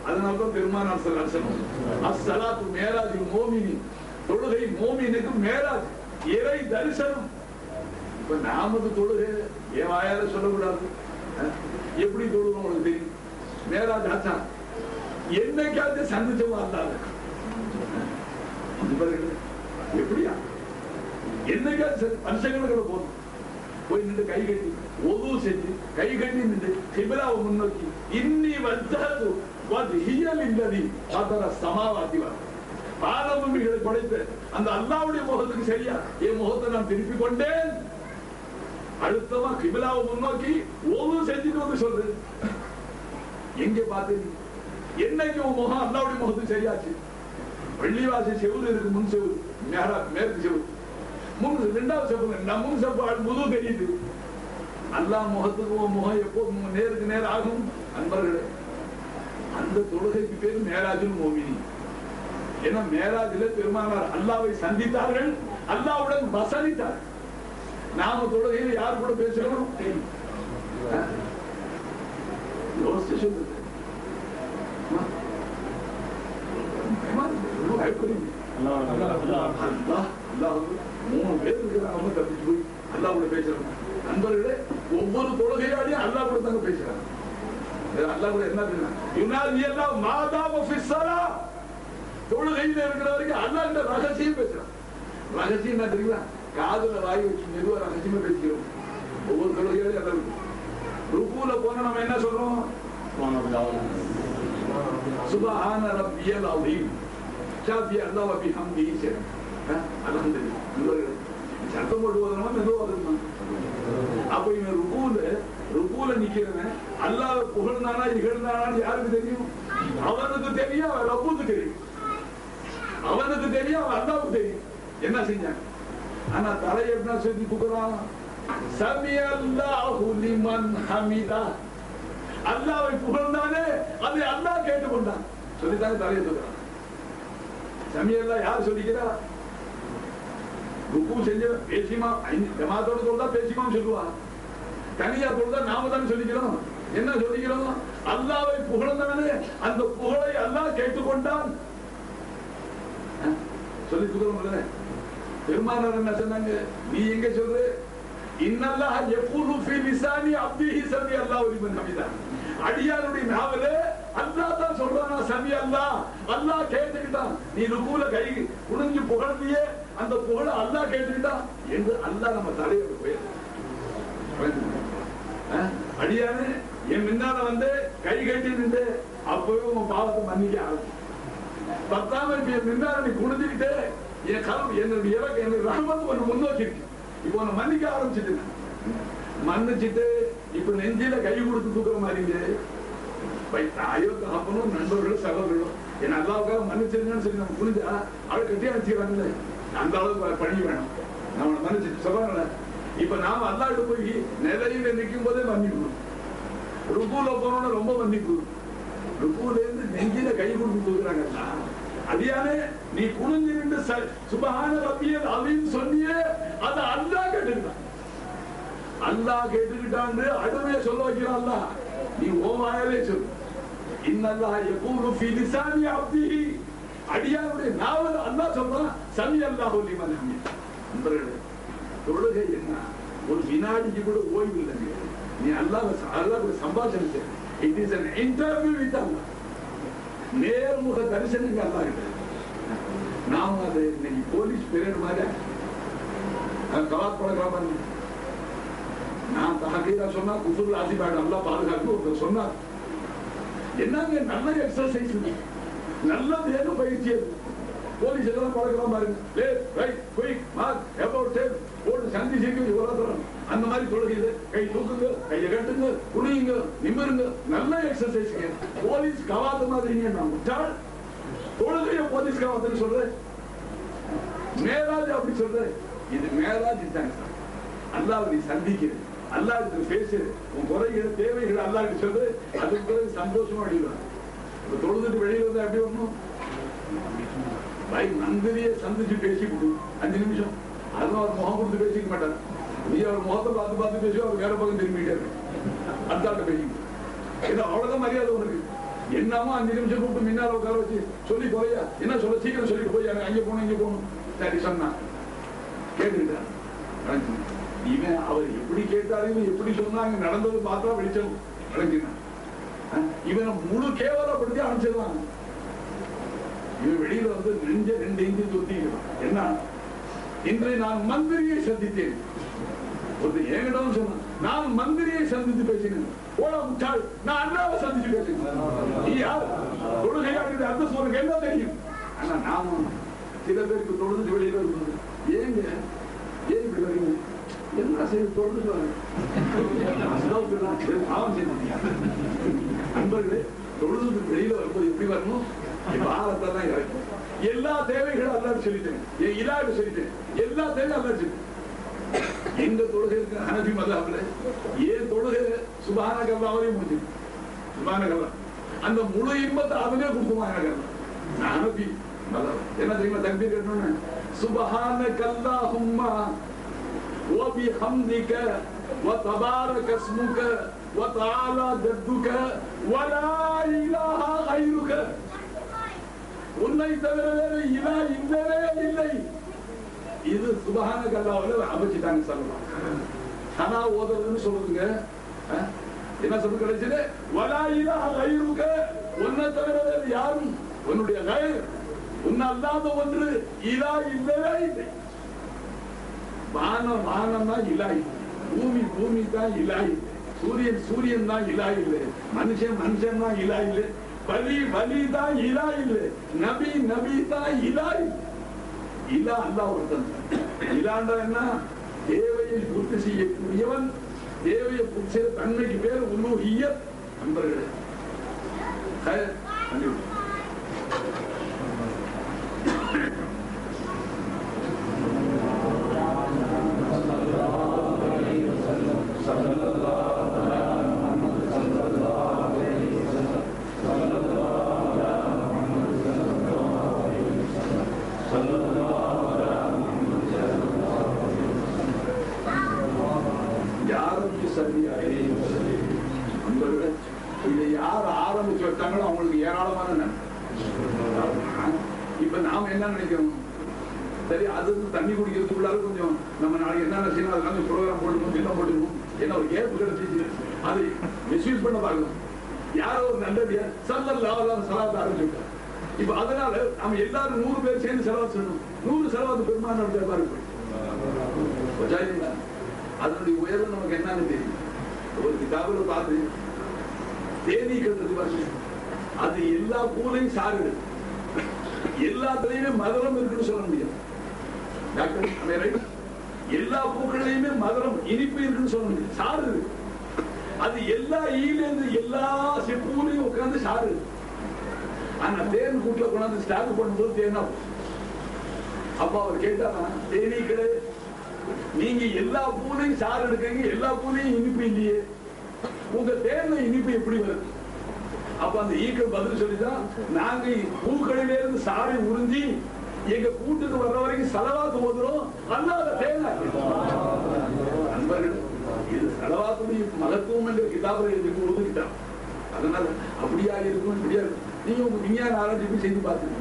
அதனால்தான் பெருமானார் ஸல்லல்லாஹு அலைஹி வஸல்லம் அஸ்ஸலாத்து மேராஜுல் மோமினி, தொழுகை மோமினுக்கு மேராஜ், இறை தரிசனம். இப்ப நாமது தொழுகை என் வாயால சொல்லக்கூடாது, எப்படி தொழுகணும் உங்களுக்கு தெரியும். மேராஜ் ஆச்சா என்னைக்காவது சந்திச்சவங்க அல்லாத எப்படியா என்னைக்காவது வருஷங்களுக்கு போதும் போய் நின்று கை கட்டி ஒது செஞ்சு கை கட்டி நின்று கிபிலாவை முன்னோக்கி இன்னி வஜ்ஜஹது வஜ்ஹியல் இல்லதி ஃபதர ஸமாவாதி வல் வானபூமிகளை படைத்த அந்த அல்லாஹ்வுடைய முகத்துக்கு சரியா என் முகத்தை நான் திருப்பி கொண்டேன். அழுத்தமா கிபிலாவை முன்னோக்கி ஒது செஞ்சுட்டு வந்து சொல்றது. எங்க பார்த்து என்னைக்கு உன் முகம் அல்லாஹ்வுடைய முகத்துக்கு சரியாச்சு? வெள்ளிவாசி செவுரு இருக்கு, முன் செவுரு, மேற்கு செவுரு, ரெண்டாவது செப்பு, முன் செப்பு முது தெரியுது. அல்லாஹ் முகத்துக்கு முகம் எப்போ நேருக்கு நேர் ஆகும்? அன்பர்களே, அந்த தொழுகைக்கு பேர் மேராஜுல் மோமினி. ஏன்னா மேராஜில பெருமானார் அல்லாவை சந்தித்தார்கள், அல்லாவுடன் வசனித்தார்கள். நாம தொழுகையில் யார் கூட பேசுறோம்? யோசிச்சு சொல்லுது. மூணு பேர் இருக்கிறாங்க தப்பிச்சு போய் அல்லா கூட பேசுறாங்க. நண்பர்களே, ஒவ்வொரு தொழுகையாலையும் அல்லா கூட தாங்க பேசுறாங்க. அல்லா கூட என்ன பேசுறாங்க? தொழுகையில இருக்கிற வரைக்கும் அல்லா இந்த ரகசியம் பேசுறான். ரகசியம் என்ன தெரியுங்களா? காதுல வாய் வச்சு மெதுவா ரகசியமா பேசிக்கிறோம். ஒவ்வொரு தொழுகையாலையும் அல்லா இருக்கு. ருக்குல போனா நம்ம என்ன சொல்றோம்? சுப்ஹான ரப்பியல் அஸீம் ஷாஃபி அல்லாஹ் வ பிஹம்திஹி ஸரம். அல்ஹம்துலில்லாஹ். சத்தம் போட்டு ஓதுறோமா மெதுவா ஓதுறோமா? அப்ப இவன் ருக்குல நிக்கிறவன் அல்லாஹ்வை புகழ்ந்தானா இகழ்ந்தானான்னு யாருக்கு தெரியும்? அவனுக்கு தெரியும், அவன் ரப்புக்கு தெரியும். அவனுக்கு தெரியும், அவன் அல்லாஹ்வுக்கு தெரியும். என்ன செஞ்சான்? ஆனா தலையை என்ன சொல்லி தூக்குறான்? சமி அல்லாஹு லிமன் ஹமிதா. அல்லாஹ்வை புகழ்ந்தானே அதை அல்லாஹ் கேட்டுக்கொண்டான் சொல்லித்தாங்க தலையை தூக்குறான். சமி அல்லாஹ் யார் சொல்லிக்கிறா? ருக்கு செஞ்ச பேசிமா ஜமாத்தோட சொல்றா பேசிமான்னு சொல்லுவா. தனியா சொல்றா நாம தான் சொல்லிக்கிறோம். என்ன சொல்லிக்கிறோம்? அல்லாஹ்வை புகழ்ந்தானே அந்த புகழை அல்லாஹ் கேட்டுக்கொண்டான் சொல்லி தூக்குறோம். பெருமானார் என்ன சொன்னாங்க? நீ எங்க சொல்ற? இன்னல்லாஹ் யகூலு ஃபீ லிசானி அப்திஹி சமி அல்லாஹு லிமன் ஹமிதா. அடியாருடைய நாவலே அல்லாஹ் தான் சொல்றானா சமி அல்லாஹ், அல்லாஹ் கேட்டுக்கிட்டான். நீ ருக்குல கை குனிஞ்சு புகழ்ந்தியே அந்த புகழ அல்லாஹ் கேட்டுக்கிட்டான் என்று அல்லாஹ் நம்ம தலையோட போய் அடியானே என் முன்னால வந்து கை கட்டி நின்று அப்பவே உன் பாவத்தை மன்னிக்க ஆரம்பிச்சு. பத்தாம என் முன்னால நீ குனிஞ்சுக்கிட்டே என் கல்வி என்னுடைய இலக்கு என்னுடைய ரஹமத்து ஒன்று முன்னோக்கி இருக்கு. இப்போ உன்னை மன்னிக்க ஆரம்பிச்சுட்டு மன்னிச்சுட்டு இப்ப நெஞ்சில கை கொடுத்து தூக்குற மாதிரி தாயோ தகப்பனும் நண்பர்களும் சகோதரர்களும் என் அல்லாவுக்காக மன்னிச்சிருங்கன்னு சொல்லி நம்ம புரிஞ்சா அவளை கட்டி அனுப்பிச்சுக்கிறாங்கல்ல. அந்த அளவுக்கு பணி வேணும். நம்ம மன்னிச்சுட்டு சொல்றாங்கல்ல. இப்ப நாம அல்லாஹ்கிட்ட போய் நிலையில நிற்கும் போதே மன்னிக்கணும். ருக்குல போனோம்னா ரொம்ப மன்னிக்கணும். ருக்குல இருந்து நெஞ்சில கை கொடுத்து தூக்குறாங்கல்ல. அடியானே நீ குனிஞ்சு நின்று சுப்ஹான ரப்பியல் அஸீம் சொன்னியே அதை அல்லாஹ் கேட்டுக்கிட்டான். அல்லாஹ் கேட்டுக்கிட்டான்னு அடுமையை சொல்ல வைக்கிறான் அல்லாஹ். நீ ஓவாயாலே சொல்லு. இன்னல்லாஹ் யகூலு ஃபீ லிசானி அப்திஹி. அடியாருடைய நாவல் அல்லாஹ் சொல்றான் சமி அல்லாஹு லிமன் ஹமிதா. நண்பர்களே, தொழுகை என்ன? ஒரு வினாடிக்கு கூட ஓய்வு இல்லைங்க. நீ அல்லாஹ்வை சம்பாஷணை. It is an interview with Allah. நேர்முக தரிசனங்க அல்லாஹ் கிட்ட. நாம அது இன்னைக்கு போலீஸ் பீரியட் மாதிரி கலாத் பழக்கலாம். நான் தஹகீரா சொன்னா குஃபுர் ஆசிபாடு அல்லாஹ் பாதுகாப்பு ஒருத்தர் சொன்னார். என்னங்க நல்ல எக்ஸசைஸ், நல்ல தேக பயிற்சி. போலீஸ் எல்லாம் பழக்கலாம் பாருங்க. சந்தி செய்ய அந்த மாதிரி தொழுகையில கை தூக்குங்க, கையை கட்டுங்க, குனியுங்க, நிமிருங்க. நல்ல எக்ஸசைஸ். போலீஸ் கவாத்து மாதிரிங்க. நான் முட்டாள் தொழுகைய போலீஸ் கவாத்துன்னு சொல்றேன். மேராஜ் அப்படி சொல்றேன். இது மேராஜ் தாங்க. அல்லாஹ் நீ சந்திக்கிறது, அல்லாஹ்கிட்ட பேசு, உன் குறைகள் தேவைகள் அல்லாஹ்கிட்ட சொல்லு. அதுக்கு பிறகு சந்தோஷமா வெளியிடுவாங்க. தொழுதுட்டு வெளியில வந்து அப்படி ஒண்ணும் நந்திரியை சந்திச்சு பேசி கொடு 5 நிமிஷம். அதெல்லாம் அவர் முகம் கொடுத்து பேசிக்க மாட்டார். நீ அவர் முகத்தை பார்த்து பேசுவோம். அவர் வேற பக்கம் திரும்பிட்டே இருக்கு. அந்தாட்ட பேசிக்க. ஏன்னா அவ்வளவுதான் மரியாதை உனக்கு. என்னமோ 5 நிமிஷம் கூப்பிட்டு முன்னால உட்கார வச்சு சொல்லி போறியா என்ன சொல்ல சீக்கிரம் சொல்லிட்டு போய் எனக்கு அங்கே போகணும் இங்கே போகணும் சரி சொன்னா கேட்டுக்கிட்டார். இவன் அவர் எப்படி கேட்டாலும் எப்படி சொன்னாங்க நடந்தது பார்த்தா வெளிச்சம் விளங்கினான். இவனை முழு கேவலப்படுத்தி அனுப்பிச்சிடலாம். இவன் வெளியில வந்து நெஞ்ச 2 இன்ச்சு தொத்திக்கிறான். என்ன, இன்று நான் மந்திரியை சந்தித்தேன். ஒரு என்கிட்ட சொன்னான், நான் மந்திரியை சந்தித்து பேசினேன். முட்டாள், நான் அண்ணாவை சந்திச்சு பேசினேன். யார் தொழுகையாளர் அந்த சொல்லுங்க என்ன தெரியும்? ஆனா நாம சில பேருக்கு தொழுது வெளியில இருந்தது. ஏங்க ஏன் இப்படி வரீங்க? என்ன செய்ய தொழுது நண்பர்களே, தொழுது வெளியில வரும்போது எப்படி வரணும்? பாரத்தான் இறக்கும். எல்லா தேவைகளும் அல்லாஹ் சொல்லிட்டேன், என் இலாஹ் சொல்லிட்டேன், எல்லா தேவையும் அல்லாஹ் சொல்லிட்டேன். எங்க தொழுகை இருக்கு ஹனஃபி மذஹப்ல, ஏன் தொழுகை சுப்ஹானக அல்லாஹ்வே முடிஞ்சு சுப்ஹானக அல்லாஹ் அந்த முழு இன்பத்தை அவனே கொடுத்துவாங்க. ஹனஃபி மذஹப் என்ன தெரியுமா தக்பீர் கட்டணும்? சுப்ஹானக அல்லாஹும்ம வ பிஹம்திக வ தபாரக இஸ்முக வ தஆலா ஜத்துக வ லா இலாஹ கைருக. உன்னை தவிர வேறு இலாஹ் இல்லவே இல்லை. இது சுப்ஹானக அல்லாஹ்ல அமைச்சிட்டாங்க சொல்லலாம். ஆனா ஓதுறதுன்னு சொல்லுங்க, என்ன சொல்ல கிடைச்சது? வலா இலாஹ கைருக, உன்னை தவிர வேறு யாரும், உன்னுடைய கைர், உன்னை அல்லாத ஒன்று இலாஹ் இல்லவே இல்லை. வானம் வானம் தான் இலாஹ், பூமி பூமி தான் இலாஹ் இல்லை, சூரியன் சூரியன் தான் இலாஹ் இல்லை, மனுஷன் மனுஷன் தான் இலாஹ் இல்லை, வலி வலி தான் இலாஹ் இல்லை, நபி நபி தான் இலாஹ் இல்லை. இலா அல்லாஹ் ஒருத்தன். இலாண்டா என்ன? தேவையை பூர்த்தி செய்யக்கூடியவன். தேவையை பூர்த்தி செய்ய தன்மைக்கு பேர் உலூஹிய்யத். நண்பர்களே, இதை யார் ஆரம்பிச்சு வச்சாங்களோ அவங்களுக்கு ஏராளமான நன்மை. இப்ப நாம என்ன நினைக்கிறோம்? சரி, அது தண்ணி குடிக்கிறதுக்குள்ளார கொஞ்சம் நம்ம நாளைக்கு என்னென்ன செய்யணும் அதெல்லாம் ப்ரோக்ராம் போட்டுக்கணும், திட்டம் போட்டுக்கணும், என்ன ஒரு கேப் கிடைச்சிச்சு அதை மிஸ்யூஸ் பண்ண பார்க்கணும். யாரோ ஒரு நல்லடியா சல்லல்லாஹு ஸலாத் ஆரம்பிச்சுட்டார். இப்ப அதனால நம்ம எல்லாரும் 100 பேர் சேர்ந்து செலவாத்து சொல்லணும். 100 செலவாத்து பெருமாள் நடத்த பாருங்க. அதனுடைய உயர்வு நமக்கு என்னன்னு தெரியும். ஒரு கிதாபுல பார்த்து தேனீக்கிறது பாருங்க, அது எல்லா பூலையும் சாறு, எல்லாத்துலயுமே மதுரம் இருக்குன்னு சொல்ல முடியாது டாக்டர். எல்லா பூக்கள்லயுமே மதுரம் இனிப்பு இருக்குன்னு சொல்ல முடியாது, சாறு இருக்கு. அது எல்லா ஈலேருந்து எல்லா பூலையும் உட்கார்ந்து சாறு. ஆனா தேன் கூட்டுல கொண்டாந்து ஸ்டாக் பண்ணும்போது தேனா. அப்ப அவர் கேட்டாரா, தேனீக்களே நீங்க எல்லா பூலையும் சாறு எடுக்கீங்க, எல்லா பூலையும் இனிப்பு இல்லையே, உங்க தேர்ல இனிப்பு எப்படி வருது? அப்ப அந்த ஈக்கள் பதில் சொல்லிதான், நாங்க பூக்களில இருந்து சாறை உறிஞ்சி எங்க கூட்டுக்கு வர்ற வரைக்கும் சலவாத்து ஓதுறோம், அல்லாத தேங்காய். நண்பர்கள், இது சலவாத்துடைய மகத்துவம் என்ற கிதாபுல எழுதி ஒதுக்கிட்டான். அதனால அப்படியா இருக்கும், இப்படியா இருக்கும். நீங்க உங்க விஞ்ஞான ஆராய்ச்சி செய்து பார்த்துங்க.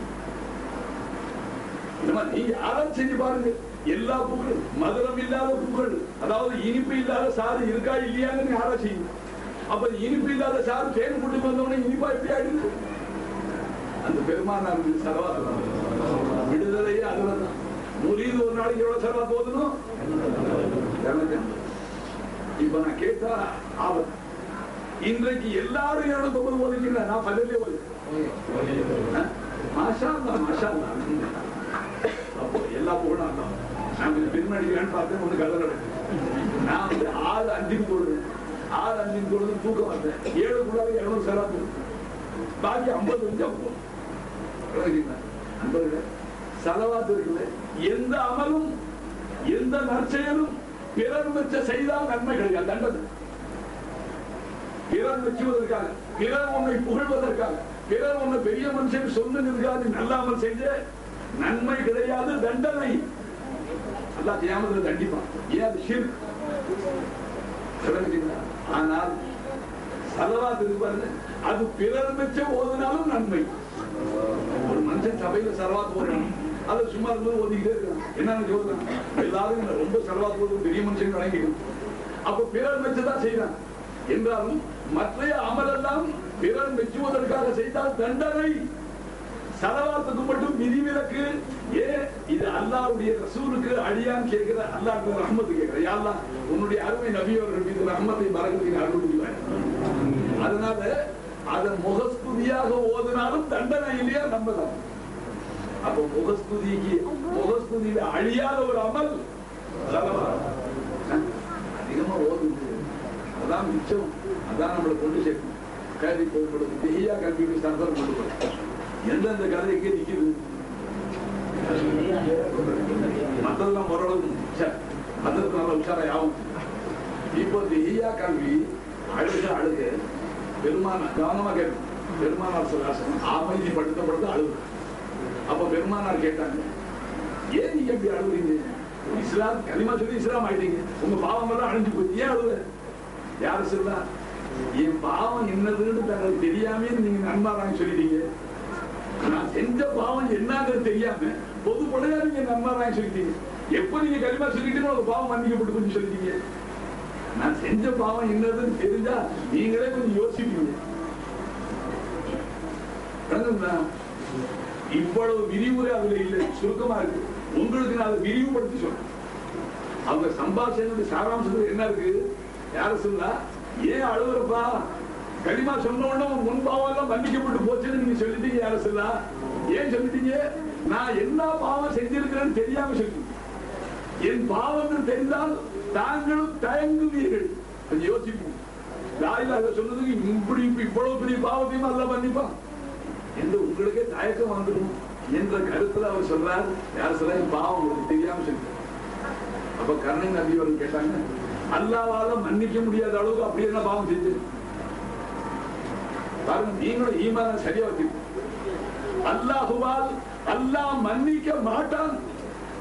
நீங்க ஆராய்ச்சி செஞ்சு பாருங்க. எல்லா பூக்கள் மதுரம் இல்லாத பூக்கள், அதாவது இனிப்பு இல்லாத சாறு இருக்கா இல்லையான்னு ஆராய்ச்சி. அப்ப இனிப்பு இல்லாத சாறு தேன் கூட்டி வந்தவனே இனிப்பா எப்படி ஆயிடுது? அந்த பெருமானார் சலவாத்து விடுதலையே அதுதான். முரீது ஒரு நாளைக்கு எவ்வளவு சலவாத்து ஓதணும்? இப்ப நான் கேட்டா ஆபத்து. இன்றைக்கு எல்லாரும் 250 ஓதுறீங்க, நான் பதிலே ஓது. மாஷா அல்லாஹ், மாஷா அல்லாஹ். அப்போ எல்லா புகழும் தான். நான் கொஞ்சம் பின்னடிக்கலான்னு பார்த்தேன், ஒண்ணு கதை நடக்கு. நான் வந்து 6:05 போடுறேன், 6:05 போடுறது தூக்கம் வந்தேன். 7க்குள்ளார 200 செலவு, பாக்கி 50 கொஞ்சம் போகும். செலவாத்து இருக்குது. எந்த அமலும் எந்த நற்செயலும் பிறர் மெச்ச செய்தால் நன்மை கிடையாது, தண்டனை. பிறர் மெச்சுவதற்காக, பிறர் உன்னை புகழ்வதற்காக, பிறர் உன்னை பெரிய மனுஷன் சொன்னதற்காக நல்லாமல் செய்த நன்மை கிடையாது, தண்டனை. அல்லாஹ் கியாமத்துல தண்டிப்பான். ஏன்? அது ஷிர்க். ஆனால் சலவாத் இருப்பாரு, அது பிறர் மெச்ச ஓதுனாலும் நன்மை. ஒரு மனுஷன் சபையில சலவாத் போடுறான், அதை சும்மா இருக்கும்போது ஓதிக்கிட்டே இருக்கான். என்னன்னு சொல்றான், எல்லாரும் ரொம்ப சலவாத் போது பெரிய மனுஷன் வழங்கிடும். அப்ப பிறர் மெச்சதான் செய்யறான் என்றாலும் மற்ற அமலெல்லாம் பிறர் மெச்சுவதற்காக செய்தால் தண்டனை, சலவாத்துக்கு மட்டும் விதிவிலக்கு. ஏன் இது அல்லாஹ்வுடைய ரசூலுக்கு அடியான் கேட்கிற, அல்லாஹ்வுக்கு ரஹ்மத்து கேட்கிற, யா அல்லாஹ் உன்னுடைய அருமை நபி அவர்கள் மீது ரஹ்மத்தை பரக்கத்தை அருள் புரிவாய். அதனால அதை முகஸ்துதியாக ஓதினாலும் தண்டனை இல்லையா நம்பலாம். அப்ப முகஸ்துதியில அழியாத ஒரு அமல் அதிகமா ஓதுது, அதான் மிச்சம், அதான் நம்மளை கொண்டு சேர்க்கும். கல்வி போகப்படுது, தெய்யா கல்வி சந்தரம் கொண்டு போகும். எந்தெந்த கதை எங்கே நிக்குது, மத்தெல்லாம் ஓரளவு அதற்கு நல்ல உஷாராய் ஆகும். இப்போ தெய்யா கல்வி அழுக பெருமான கவனமா கேட்கும். பெருமானார் சொல்லாசன் அமைதிப்படுத்தப்படுத்த அழுகு. அப்ப பெருமானார் கேட்டாங்க, ஏன் நீங்க எப்படி அழுகுறீங்க? இஸ்லாம் கலிமா சொல்லி இஸ்லாம் ஆயிட்டீங்க, உங்க பாவம் எல்லாம் அழிஞ்சு போச்சு, ஏன் அழுகு? யாரு சொல்லா, என் பாவம் என்னதுன்னு தங்களுக்கு தெரியாமே நீங்க நன்மாராங்க சொல்லிட்டீங்க. நான் செஞ்ச பாவம் என்னங்கிறது தெரியாம பொதுப்படையா நீங்க நன்மாராங்க சொல்லிட்டீங்க. எப்ப நீங்க கலிமா சொல்லிட்டு உங்க பாவம் மன்னிக்கப்பட்டு கொஞ்சம் சொல்லிட்டீங்க. நான் செஞ்ச பாவம் என்னதுன்னு தெரிஞ்சா நீங்களே கொஞ்சம் யோசிப்பீங்க. இவ்வளவு விரிவுரை அதுல இல்லை, சுருக்கமா இருக்கு. உங்களுக்கு நான் அதை விரிவுபடுத்தி சொல்றேன். அவங்க சம்பாஷணை சாராம்சத்துல என்ன இருக்கு? யார சொல்லா, ஏன் அழுகுறப்பா? கலிமா சொன்ன உடனே முன்பாவம் எல்லாம் மன்னிக்கப்பட்டு போச்சுன்னு நீங்க சொல்லிட்டீங்க. யார சொல்லா, ஏன் சொல்லிட்டீங்க? நான் என்ன பாவம் செஞ்சிருக்கிறேன்னு தெரியாம சொல்லிட்டீங்க. என் பாவங்கள் தெரிந்தால் தாங்களும் தயங்குவீர்கள். கொஞ்சம் யோசிப்போம். லாயிலாக சொன்னதுக்கு இப்படி இவ்வளவு பெரிய பாவத்தையும் அல்ல மன்னிப்பான் என்று உங்களுக்கே தயக்கம் வந்துடும் என்ற கருத்துல அவர் சொல்றார். யார் சொல்ல, பாவம் உங்களுக்கு தெரியாம சொல்லி. அப்ப கருணை நபி அவர்கள் கேட்டாங்க, அல்லாஹ்வால மன்னிக்க முடியாத அளவுக்கு அப்படி என்ன பாவம் செஞ்சு பாருங்க. நீங்களும் ஈமான சரியா வச்சிருக்கீங்க. அல்லாஹுவால் அல்லாஹ் மன்னிக்க மாட்டான்,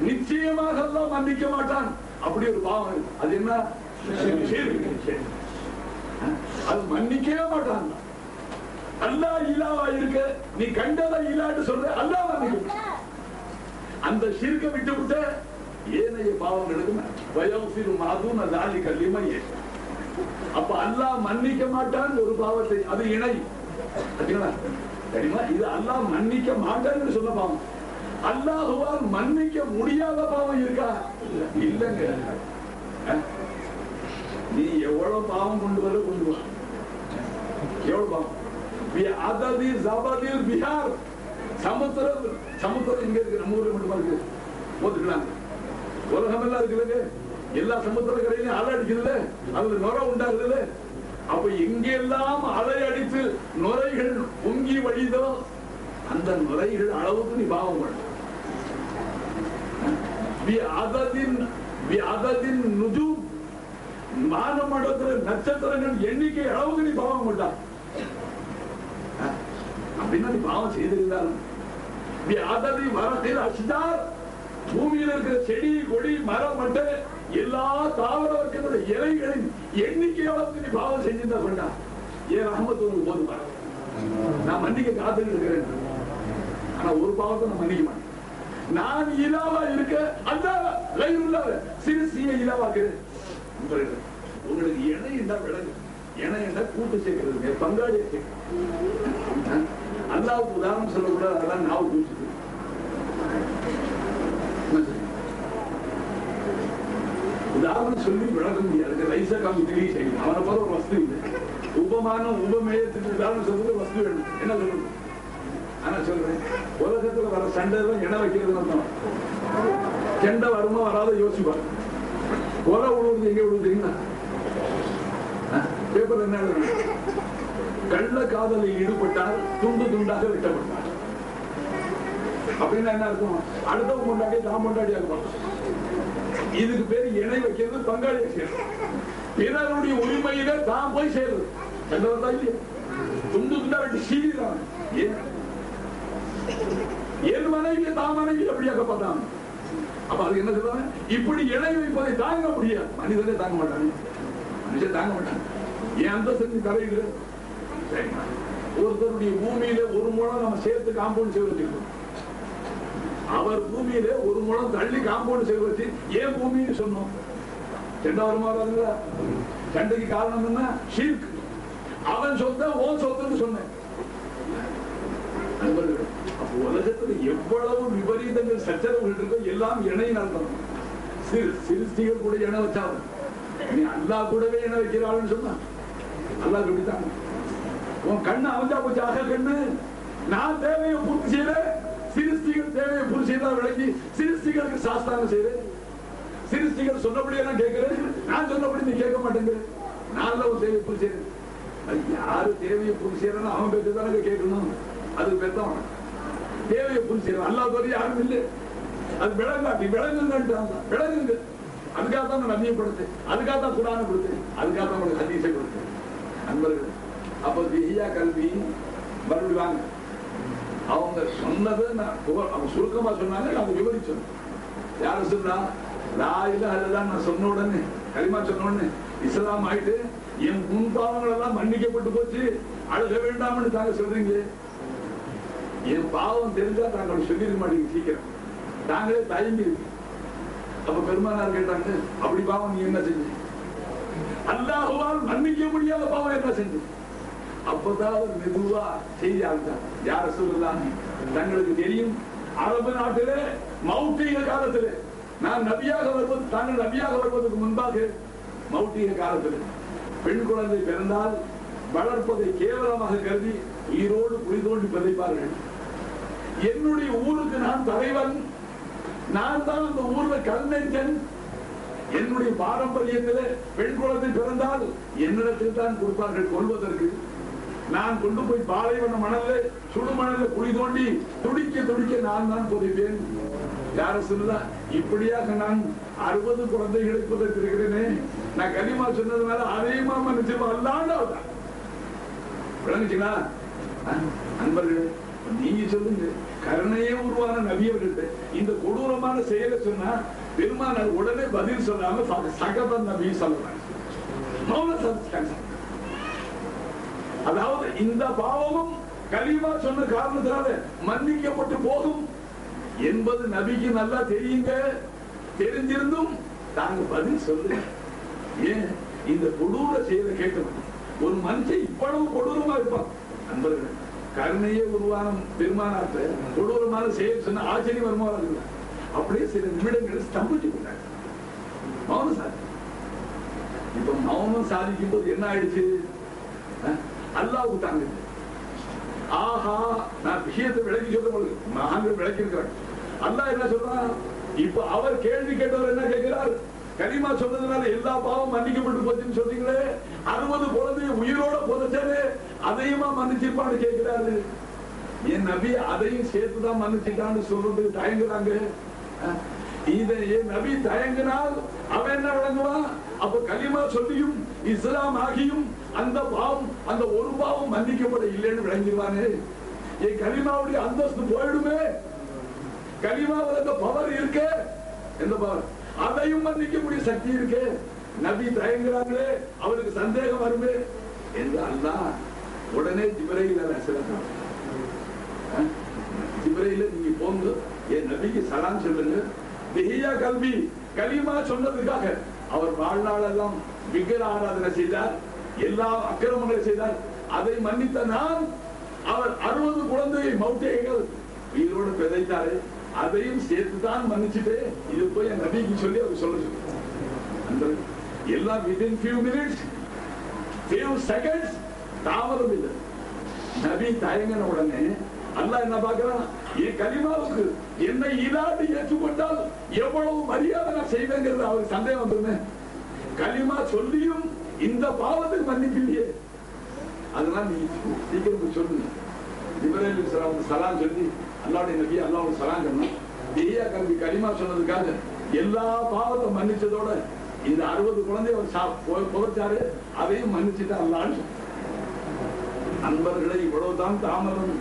நிச்சயமாக அல்லாஹ் மன்னிக்க மாட்டான். அப்படி ஒரு பாவம், அது என்ன? அது மன்னிக்கவே மாட்டான். அல்லாஹ் இலாவா இருக்க நீ கண்டதை இலான்னு சொல்ற, அல்லாஹ் மன்னிக்க. அந்த ஷிர்க விட்டு விட்ட ஏனைய பாவங்களுக்கு வயஃபிரு மாதுன ذلك لمن يشاء. அப்ப அல்லாஹ் மன்னிக்க மாட்டான் ஒரு பாவத்தை, அது இணை. தெரியுமா? இது அல்லாஹ் மன்னிக்க மாட்டான்னு சொன்ன பாவம். அல்லாஹ்வால் மன்னிக்க முடியாத பாவம் இருக்கா? இல்லங்க. நீ எவ்வளவு பாவம் கொண்டு வர கொண்டு வா. எவ்வளவு பாவம்? பிஹார் சமுத்திரம், சமுத்திரம் எங்க இருக்கு? நம்ம ஊர்ல மட்டுமா இருக்கு? போட்டுக்கலாம். உலகம் எல்லாம் இருக்குதுங்க. எல்லா சமுத்திர கரையிலும் அலை அடிக்குதுல, அதுல நுரை உண்டாகுதுல. அப்ப எங்கெல்லாம் அலை அடித்து நுரைகள் பொங்கி வழிதோ அந்த நுரைகள் அளவுக்கு நீ பாவம் பண்ண. வானம் அடக்கிற நட்சத்திரங்கள் எண்ணிக்கை அளவுக்கு நீ பாவம் பண்ணா. அப்படின்னா நீ பாவம் செய்திருந்தாலும் வரத்தில் அசிதார், பூமியில் இருக்கிற செடி கொடி மரம் மட்டை எல்லா தாவர வர்க்கங்களுடைய இலைகளின் எண்ணிக்கை அளவுக்கு நீ பாவம் செஞ்சிருந்தா பண்ணா. ஏன் ரஹ்மத் உங்களுக்கு போதுமா? நான் மன்னிக்க காத்துட்டு இருக்கிறேன். ஆனா ஒரு பாவத்தை நான் மன்னிக்க மாட்டேன். நான் இலாவா இருக்க அந்த சிறுசிய இலாவாக்குறேன். உங்களுக்கு இணை என்றா விலங்கு, இணை என்றா கூட்டு சேர்க்கிறது, பங்காளியை சேர்க்கிறது. அல்லாவுக்கு உதாரணம் சொல்லக்கூடாது, அதெல்லாம் நாவு கூச்சு. உதாரணம் சொல்லி விளக்க முடியாது. ரைசா காமித்திரி செய்யணும். அவனை போல ஒரு வஸ்து இல்லை. உபமானம் உபமேயத்துக்கு உதாரணம் சொல்றது வஸ்து வேணும். என்ன சொல்லணும்? ஆனா சொல்றேன், உலகத்துல வர சண்டை இடம் வைக்கிறது கெண்ட வருமா வராத யோசிப்பாரு. கொலை உழுவுறது எங்க விழுவுறீங்கன்னா பேப்பர் என்ன எழுதணும்? கள்ள காதலில் ஈடுபட்டால் துண்டு துண்டாக வெட்டப்பட்டார். அப்படின்னா என்ன இருக்கும்? அடுத்தவங்க கொண்டாடி தான் கொண்டாடியாக பார்க்கணும். இதுக்கு பேரு இணை வைக்கிறது, பங்காளியை செய்யறது. பிறருடைய உரிமையில தான் போய் சேருது. கண்டவர்தான் இல்லையா? துண்டு துண்டா வெட்டி சீரிதான். என் மனைவியை தான் மனைவி அப்படியாக பார்த்தாங்க. அப்ப அதுக்கு என்ன சொல்றாங்க? இப்படி இணை வைப்பதை தாங்க முடியாது. மனிதனே தாங்க மாட்டாங்க, மனுஷன் தாங்க மாட்டாங்க. ஏன் அந்த செஞ்சு தரையில ஒருத்தருடைய பூமியில ஒரு முழம் நம்ம சேர்த்து காம்பவுண்ட் செய்ய வச்சிருக்கோம். அவர் பூமியில ஒரு முழம் தள்ளி காம்பவுண்ட் செய்ய வச்சு ஏன் பூமின்னு சொன்னோம்? சண்டை வருமா? சண்டைக்கு காரணம் என்ன? ஷிர்க். அவன் சொத்த ஓன் சொத்துன்னு சொன்னேன். உலகத்துல எவ்வளவு விபரீதங்கள் சச்சரவுகள் இருக்கோ எல்லாம் இணையினால் தான். சிருஷ்டிகள் கூட இணை வச்சாலும் நீ அல்லா கூடவே இணை வைக்கிறாள்னு சொன்னா அல்லா அப்படித்தான். உன் கண்ணு அவஞ்சா போச்சு, ஆக கண்ணு. நான் தேவையை பூர்த்தி செய்யறேன், சிருஷ்டிகள் தேவையை பூர்த்தி செய்தா விளக்கி சிருஷ்டிகளுக்கு சாஸ்தானம் செய்யறேன். சிருஷ்டிகள் சொன்னபடியே நான் கேட்கிறேன், நான் சொன்னபடி நீ கேட்க மாட்டேங்கிற. நான் உன் தேவையை பூர்த்தி செய்யறேன். யாரு தேவையை பூர்த்தி செய்யறேன்னு அவன் பெற்றுதானே கேட்கணும். அது பெற்றவன் தேவையை பூர்த்தி செய்யறான். அல்லா தோறி யாரும் இல்லை. அது விளங்காட்டி விளங்குங்க, விளங்குங்க. அதுக்காகத்தான் நான் நபியை கொடுத்தேன், அதுக்காகத்தான் குரானை கொடுத்தேன், அதுக்காகத்தான் உங்களுக்கு ஹதீஸை கொடுத்தேன். நண்பர்கள், அப்ப திஹியா கல்வி மறுபடியும் அவங்க சொன்னதை அவங்க சுருக்கமா சொன்னாங்க, அதை விவரிச்சோம். யார சொன்னா லா இலாஹ இல்லல்லாஹ் நான் சொன்ன உடனே, கலிமா சொன்ன உடனே இஸ்லாம் ஆயிட்டு என் முன்பாவங்கள் எல்லாம் மன்னிக்கப்பட்டு போச்சு, அழுக வேண்டாம்னு தாங்க சொல்றீங்க. என் பாவம் தெரிஞ்சா தாங்கள் சொல்லிட மாட்டீங்க சீக்கிரம், தாங்களே தயங்கி இருக்கு. அப்ப பெருமானார் கேட்டாங்க, அப்படி பாவம் நீ என்ன செஞ்சு? அல்லாஹுவால் மன்னிக்க முடியாத பாவம் என்ன செஞ்சு? அப்பதான் அவர் மெதுவா செய்தி ஆகிட்டார். யார சொல்லலாம், தங்களுக்கு தெரியும் அரபு நாட்டிலே மௌட்டிக காலத்திலே நான் நபியாக வருவது, தாங்கள் நபியாக வருவதற்கு முன்பாக மௌட்டிக காலத்தில் பெண் குழந்தை பிறந்தால் வளர்ப்பதை கேவலமாக கருதி உயிரோடு குழி தோண்டி பிதைப்பார்கள். என்னுடைய ஊருக்கு நான் தலைவன், நான் தான் அந்த ஊர்ல கல்நெஞ்சன். என்னுடைய பாரம்பரியத்தில் பெண் குழந்தை பிறந்தால் என்னிடத்தில் தான் கொடுப்பார்கள் கொள்வதற்கு. நான் கொண்டு போய் பாலைவன மணல்ல சுடு மணல்ல குழி தோண்டி துடிக்க துடிக்க நான் தான் புதைப்பேன். யார சொல்லுதா, இப்படியாக நான் 60 குழந்தைகளை புதைத்திருக்கிறேனே. நான் கலிமா சொன்னதுனால அதையுமா நிச்சயமா அல்லாண்டா விளங்குச்சுங்களா? நண்பர்களே, நீங்க சொல்லுங்க, கருணையே உருவான நபியவர்கிட்ட இந்த கொடூரமான செயலை சொன்னா பெருமானார் உடனே பதில் சொல்லாம சகதன் நபி சொல்றாங்க, மௌன சத்காங்க. அதாவது இந்த பாவமும் கலிமா சொன்ன காரணத்தினால மன்னிக்கப்பட்டு போகும் என்பது நபிக்கு நல்லா தெரியுங்க. தெரிஞ்சிருந்தும் தாங்க பதில் சொல்லுங்க. ஏன் இந்த கொடூர செயலை கேட்கணும்? ஒரு மனுஷன் இவ்வளவு கொடூரமா இருப்பான். நண்பர்கள், கருணையே உருவான பெருமானாற்ற கொடூரமான செயல் சொன்ன ஆச்சரியம் வருமா? அப்படியே சில நிமிடங்கள் ஸ்தம்பிச்சு கொண்டாங்க. மௌனம் சாதி. இப்ப மௌனம் சாதிக்கும் போது என்ன ஆயிடுச்சு? அல்லாஹ்வுக்கு தாங்க. ஆஹா, நான் விஷயத்தை விளக்கி சொல்ல மகான்கள் விளக்கி இருக்கிறாங்க. அல்லாஹ் என்ன சொல்றான்? இப்ப அவர் கேள்வி கேட்டவர் என்ன கேட்கிறார்? கலிமா சொன்னதுனால எல்லா பாவம் மன்னிக்கப்பட்டு போச்சுன்னு சொன்னீங்களே, 60 குழந்தைய உயிரோட புதைச்சாரு, அதையுமா மன்னிச்சிருப்பான்னு கேட்கிறாரு. என் நபி அதையும் சேர்த்துதான் மன்னிச்சிட்டான்னு சொல்றதுக்கு தயங்குறாங்க. இதை என் நபி தயங்கினால் அவன் என்ன விளங்குவான்? அப்ப கலிமா சொல்லியும் இஸ்லாம் ஆகியும் அந்த பாவம், அந்த ஒரு பாவம் மன்னிக்கப்பட இல்லைன்னு விளங்கிடுவானே. என் கலிமாவுடைய அந்தஸ்து போயிடுமே. கலிமாவில் அந்த பவர் இருக்கு, எந்த பவர்? அதையும் மன்னிக்கக்கூடிய சக்தி இருக்கு. நபி தயங்குறாங்களே, அவருக்கு சந்தேகம் வருமே என்று அல்லாஹ் உடனே ஜிப்ரீல் அலைஹிஸ்ஸலாம், ஜிப்ரீல் நீங்க போங்க, என் நபிக்கு சலாம் சொல்லுங்க. திஹியா கல்வி கலிமா சொன்னதுக்காக அவர் வாழ்நாளெல்லாம் விக்கிர ஆராதனை செய்தார், எல்லா அக்கிரமங்களை செய்தார். அதை மன்னித்த நான், அவர் 60 குழந்தையை மௌட்டிகள் உயிரோடு விதைத்தாரு, அதையும் சேர்த்துதான் மன்னிச்சுட்டு இது போய் என் நபிக்கு சொல்லி அவர் சொல்ல சொல்லி எல்லாம் within few minutes, few seconds, தாமதம் இல்லை. நபி தயங்கின உடனே அல்லாஹ் என்ன பார்க்கிறான்? என் கலிமாவுக்கு என்னை இலாடி ஏற்றுக்கொண்டால் எவ்வளவு மரியாதை நான் செய்வேங்கிறது அவருக்கு சந்தேகம் வந்துருமே. கலிமா சொல்லியும் இந்த பாவத்துக்கு மன்னிப்பில்லையே, அதனால நீ சீக்கிரம் சொல்லுங்க. ஜிப்ரீல் சலாம் சொல்லி அல்லாஹ்வுடைய நபி அல்லாஹ்வுக்கு சலாம் சொன்னா, திஹியா கல்வி கலிமா சொன்னதுக்காக எல்லா பாவத்தை மன்னிச்சதோட இந்த 60 குழந்தை அவர் புதைச்சாரு, அதையும் மன்னிச்சுட்டு அல்லாஹ்னு. நண்பர்களை, இவ்வளவுதான் தாமதம்.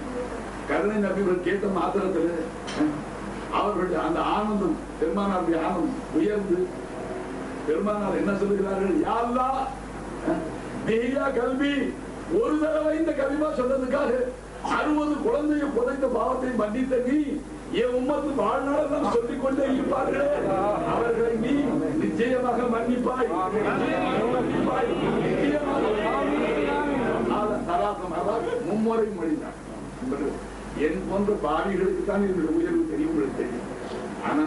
கருணை நபிகள் கேட்ட மாத்திரத்தில் அவர்களுடைய அந்த ஆனந்தம், பெருமானாருடைய ஆனந்தம் உயர்ந்து பெருமானார் என்ன சொல்லுகிறார்கள்? யா அல்லாஹ், திஹியா கல்வி ஒரு தடவை இந்த கலிமா சொன்னதுக்காக 60 குழந்தையை புதைத்த பாவத்தை மன்னித்த நீ என் உம்மத்து வாழ்நாளெல்லாம் சொல்லிக் கொண்டே இருப்பார்களே, அவர்களை நீ நிச்சயமாக மன்னிப்பாய், நிச்சயமாக. மார்க்கமாக மும்முறை மொழிதான். என் போன்ற பாவிகளுக்கு தான் என்னுடைய உயர்வு தெரியும், உங்களுக்கு தெரியும். ஆனா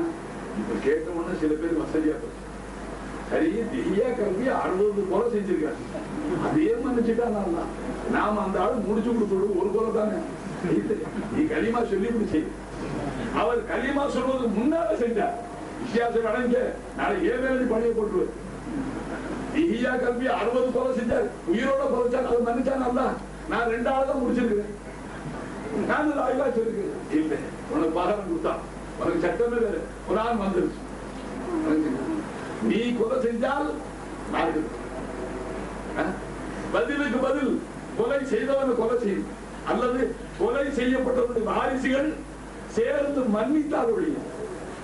இப்ப கேட்ட உடனே சில பேர் வசதியா சரி திவ்யா கல்வி 60 கொலை செஞ்சிருக்காரு, அதே மன்னிச்சுட்டா நாம அந்த ஆள் முடிச்சு கொடுத்து ஒரு கொலை தானே, நீ களிமா சொல்லி முடிச்சு அவர் களிமா சொல்வது முன்னால செஞ்சார். வித்தியாசம் அடைஞ்ச நாளை ஏழு பணியை போட்டுருவார். திவ்யா கல்வி 60 கொலை செஞ்சார், உயிரோட கொலைச்சார், அதை மன்னிச்சான் அல்ல. நான் 2 ஆள் தான் முடிச்சிருக்கிறேன், நான் ஆய்வா சொல்லிருக்கேன். இல்லை உனக்கு பாகம் கொடுத்தான், உனக்கு சட்டமே வேறு குரான் வந்துருச்சு. நீ கொலை செஞ்சால் பதிலுக்கு பதில் கொலை செய்தவனை கொலை செய்யும், அல்லது கொலை செய்யப்பட்டவருடைய வாரிசுகள் சேர்ந்து மன்னித்தால் ஒழியும்,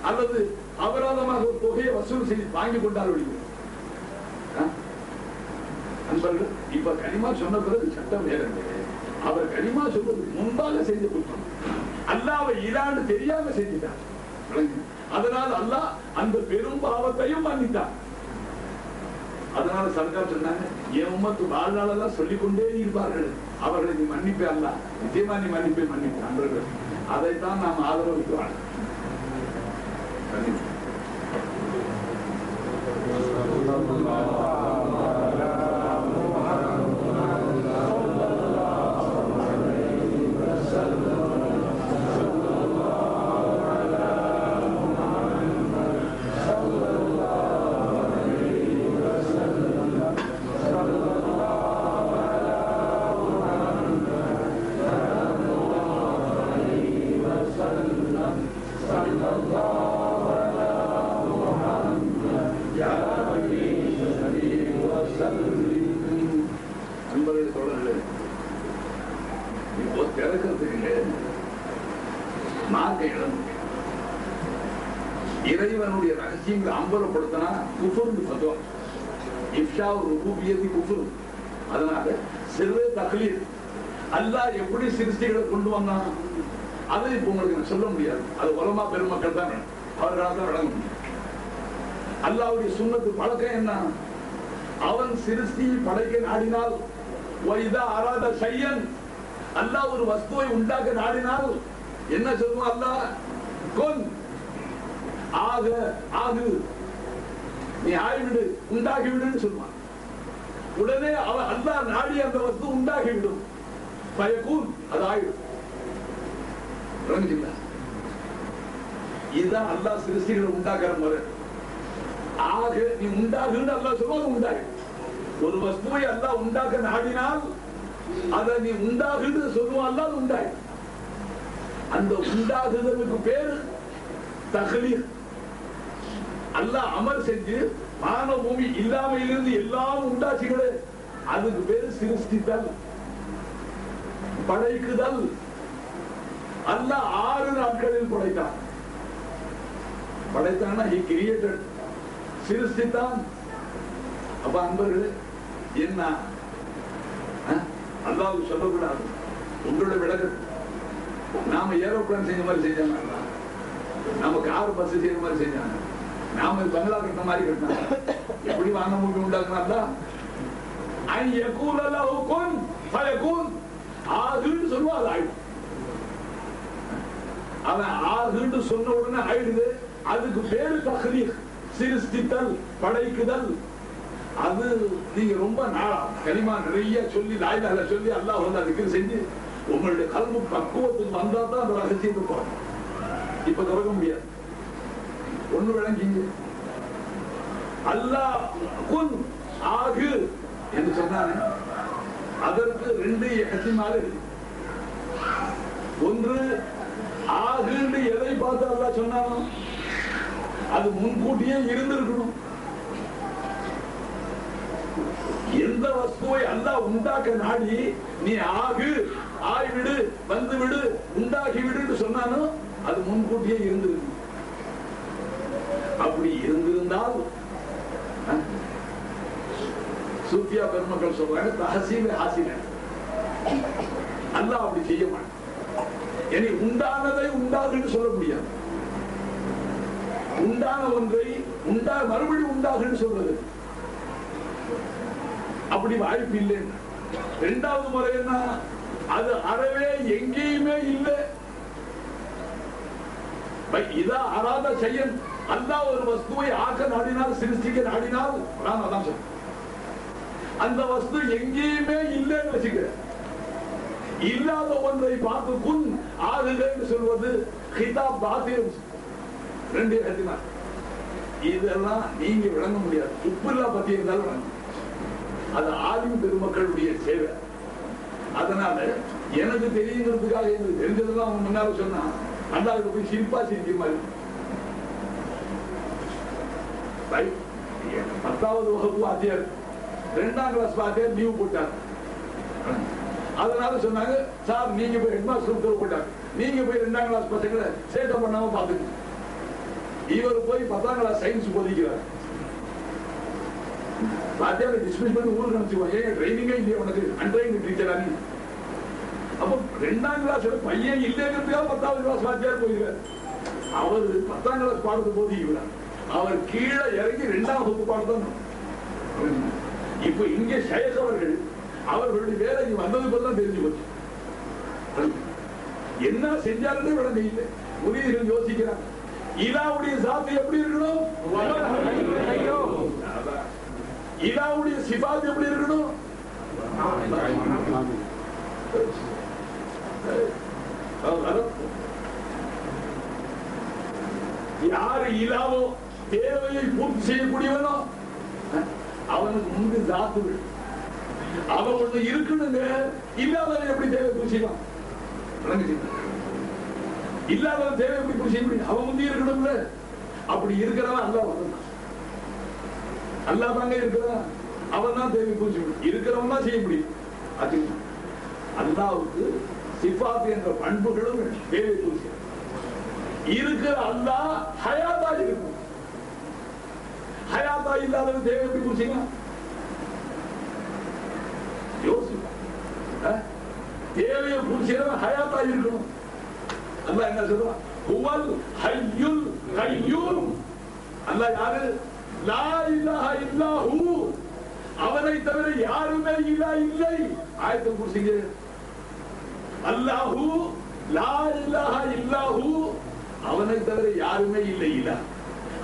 அல்லது அபராதமாக ஒரு தொகையை வசூல் செய்து வாங்கி கொண்டால் ஒழியும். நண்பர்கள், இப்ப கனிமா சொன்ன பிறகு சட்டம் வேற. அவர் கனிமா சொல்வது முன்பாக செய்த குற்றம், அல்லாஹ்வை இலான்னு தெரியாம செஞ்சிட்டார். அதனால் அல்லாஹ் அந்த பெரும் பாவத்தையும் மன்னித்தார். அதனால சர்க்கார் சொன்னாங்க, என் உம்மத்து வாழ்நாளெல்லாம் சொல்லிக்கொண்டே இருப்பார்கள், அவர்களை நீ மன்னிப்பே அல்ல, நிச்சயமா நீ மன்னிப்பே. அதைத்தான் நாம் ஆதரவிக்கிறோம். இறைவனுடைய ரகசியங்களை அம்பலப்படுத்தினா குஃபுர்னு ஃபத்வா, இஃப்ஷா ருபூபியத்தி குஃபுர். அதனால சிறு தக்லீத், அல்லாஹ் எப்படி சிருஷ்டிகளை கொண்டு வந்தான் அதை இப்ப உங்களுக்கு சொல்ல முடியாது, அது உலமா பெருமக்கள் தான் அவர்களால் தான் வழங்க முடியும். அல்லாஹ்வுடைய சுன்னத்து பழக்கம் என்ன, அவன் சிருஷ்டியை படைக்க நாடினால் வைதா அராத ஷையன், அல்லாஹ் ஒரு வஸ்துவை உண்டாக்க நாடினால் என்ன சொல்லுவான், அல்லாஹ் கொன் ஆக ஆகு, நீ ஆகிவிடு உண்டாகிவிடுன்னு சொல்லுவான். உடனே அவன் அல்லாஹ் நாடி அந்த வஸ்து உண்டாகிவிடும், பயக்கூன் அது ஆகிடும். இதுதான் அல்லாஹ் சிருஷ்டிகளை உண்டாக்குற முறை. ஆக நீ உண்டாகுன்னு அல்லாஹ் சொல்லுவாங்க, உண்டாகிடும். ஒரு வஸ்துவை அல்லாஹ் உண்டாக்க நாடினால் அதை நீ உண்டாகுன்னு சொல்லுவான், அல்லாஹ் உண்டாகிடும். அந்த உண்டாகுதலுக்கு பேரு தக்லீத். அல்லாஹ் அமல் செஞ்சு வான பூமி இல்லாமையிலிருந்து எல்லாம் உண்டாச்சுகளே, அதுக்கு பேரு சிருஷ்டித்தல், படைக்குதல். அல்லாஹ் 6 நாட்களில் படைத்தான். படைத்தான்னா he created, சிருஷ்டித்தான். அப்ப அன்பர்களே என்ன அல்லாஹ் சொல்லக்கூடாது. உங்களுடைய விளக்கம், நாம ஏரோப்ளான் செஞ்ச மாதிரி செஞ்சாங்க, நாம கார் பஸ் செய்யற மாதிரி செஞ்சாங்க, நாம பங்களா கட்டின மாதிரி கட்டினாங்க. எப்படி வாங்க முடியும் உண்டாக்குனா ஆகுன்னு சொல்லுவா, அது ஆயிடும். அவன் ஆகுன்னு சொன்ன உடனே ஆயிடுது. அதுக்கு பேரு தக்லீத், சிருஷ்டித்தல், படைக்குதல். அது நீங்க ரொம்ப நாளா கலிமா நிறைய சொல்லி லா இலாஹ இல்லல்லாஹ் சொல்லி அல்லாஹ் வந்து அதுக்கு செஞ்சு உங்களுடைய கல்வி பக்குவத்துக்கு வந்தா தான் அந்த ரகசியத்தை போகணும். இப்ப தொடங்க முடியாது. ஒண்ணு விளங்கிங்க, அல்லாஹ் குன் ஆகு என்று சொன்னானே, அதற்கு 2 எஹ்திமால் இருக்கு. ஒன்று ஆகுன்னு எதை பார்த்து அல்லாஹ் சொன்னானோ அது முன்கூட்டியே இருந்திருக்கணும். எந்த வஸ்துவை அல்லாஹ் உண்டாக்க நாடி நீ ஆகு, ஆய்விடு, வந்துவிடு, உண்டாகி விடு சொன்னானோ அது முன்கூட்டியே இருந்திருக்கு. அப்படி இருந்திருந்தால் சூஃபியா பெருமக்கள் சொல்றாங்க தஹசீல் ஹாசில, அல்லாஹ் அப்படி செய்ய மாட்டான். இனி உண்டானதை உண்டாகுன்னு சொல்ல முடியாது. உண்டான ஒன்றை மறுபடியும் உண்டாகுன்னு சொல்றது அப்படி வாய்ப்பு இல்லை. இரண்டாவது முறை என்ன, அது அறவே எங்கேயுமே இல்லை. இதா அராத செய்யன், அல்லாஹ் ஒரு வஸ்துவை ஆக்க நாடினால், சிருஷ்டிக்க நாடினால், அதான் சொல்றேன், அந்த வஸ்து எங்கேயுமே இல்லைன்னு வச்சுக்க. இல்லாத ஒன்றை பார்த்து குன் ஆகுதுன்னு சொல்வது கிதாப் பாத்தியம். ரெண்டு இடத்தினார் இதெல்லாம் நீங்க விளங்க முடியாது. உப்புல்லா பத்தி இருந்தாலும் விளங்க, அது ஆலிம் பெருமக்களுடைய சேவை. அதனால எனக்கு தெரியுங்கிறதுக்காக எனக்கு தெரிஞ்சதெல்லாம் அவங்க முன்னால சொன்னா அல்லாஹ்வுக்கு போய் சிரிப்பா சிரிக்கிற மாதிரி. 10வது வகுப்பு வாத்தியார் 2ஆம் கிளாஸ் வாத்தியார் லீவ் போட்டார். அதனால சொன்னாங்க, சார் நீங்க போய் ஹெட்மாஸ்டர் உத்தரவு போட்டார், நீங்க போய் 2ஆம் கிளாஸ் பசங்களை சேட்டை பண்ணாம பாத்துக்க. இவர் போய் 10ஆம் கிளாஸ் சயின்ஸ் போதிக்கிறார். வாத்தியாரை டிஸ்மிஸ் பண்ணி ஊருக்கு அனுப்பிச்சுவோம். ஏன் ட்ரைனிங்கே இல்லையா உனக்கு, அன்ட்ரைனிங் டீச்சரா நீ? அப்போ 2ஆம் கிளாஸ் பையன் இல்லைங்கிறதுக்காக 10வது கிளாஸ் வாத்தியார் போயிருக்காரு. அவர் 10ஆம் கிளாஸ் பாடத்தை போதிக்கிறார். அவர் கீழே இறங்கி 2ஆம் வகுப்பு பாடத்தான். இப்ப இங்க ஷேக் அவர்களுடைய வேலைக்கு வந்தது போதுதான் தெரிஞ்சு போச்சு. என்ன செஞ்சாருன்னு விளங்க இல்லை. முரீதுகள் யோசிக்கிறாங்க, இலாவுடைய சாத்து எப்படி இருக்கணும், இலாவுடைய சிபாத் எப்படி இருக்கணும். யாரு இலாவோ தேவையை பூர்த்தி செய்யக்கூடியவனோ அவனுக்கு முன்பு சாத்து அவன் ஒண்ணு இருக்கணுங்க. இல்லாதவன் எப்படி தேவை பூசிக்கலாம், இல்லாதவன் தேவை எப்படி பூசிக்க முடியும்? அவன் முந்தி இருக்கணும்ல. அப்படி இருக்கிறவன் அல்லாஹ் வந்தான், அல்லாஹ் தாங்க இருக்கிறான். அவன் தான் தேவை பூசி இருக்கிறவன் தான் செய்ய முடியும். அது அல்லாஹ்வுக்கு சிஃபாத் என்ற பண்புகளும் தேவை பூசி இருக்கிற அல்லாஹ் ஹயாத்தா இருக்கும். ஹயாத்தா இல்லாதவன் தேவை எப்படி பூசிக்கலாம்? தேவையை பூசியவன் ஹயாத்தா இருக்கணும். அல்லாஹ் என்ன சொல்றான், ஹுவல் ஹய்யுல் கய்யூம். அல்லாஹ் யாரு? லா இலாஹ இல்லஹு, அவனை தவிர யாருமே இல்லை. ஆயத்துல் குர்சிங்க அல்லாஹு லா இலாஹ இல்லஹு, அவனை தவிர யாருமே இல்லை. இலா,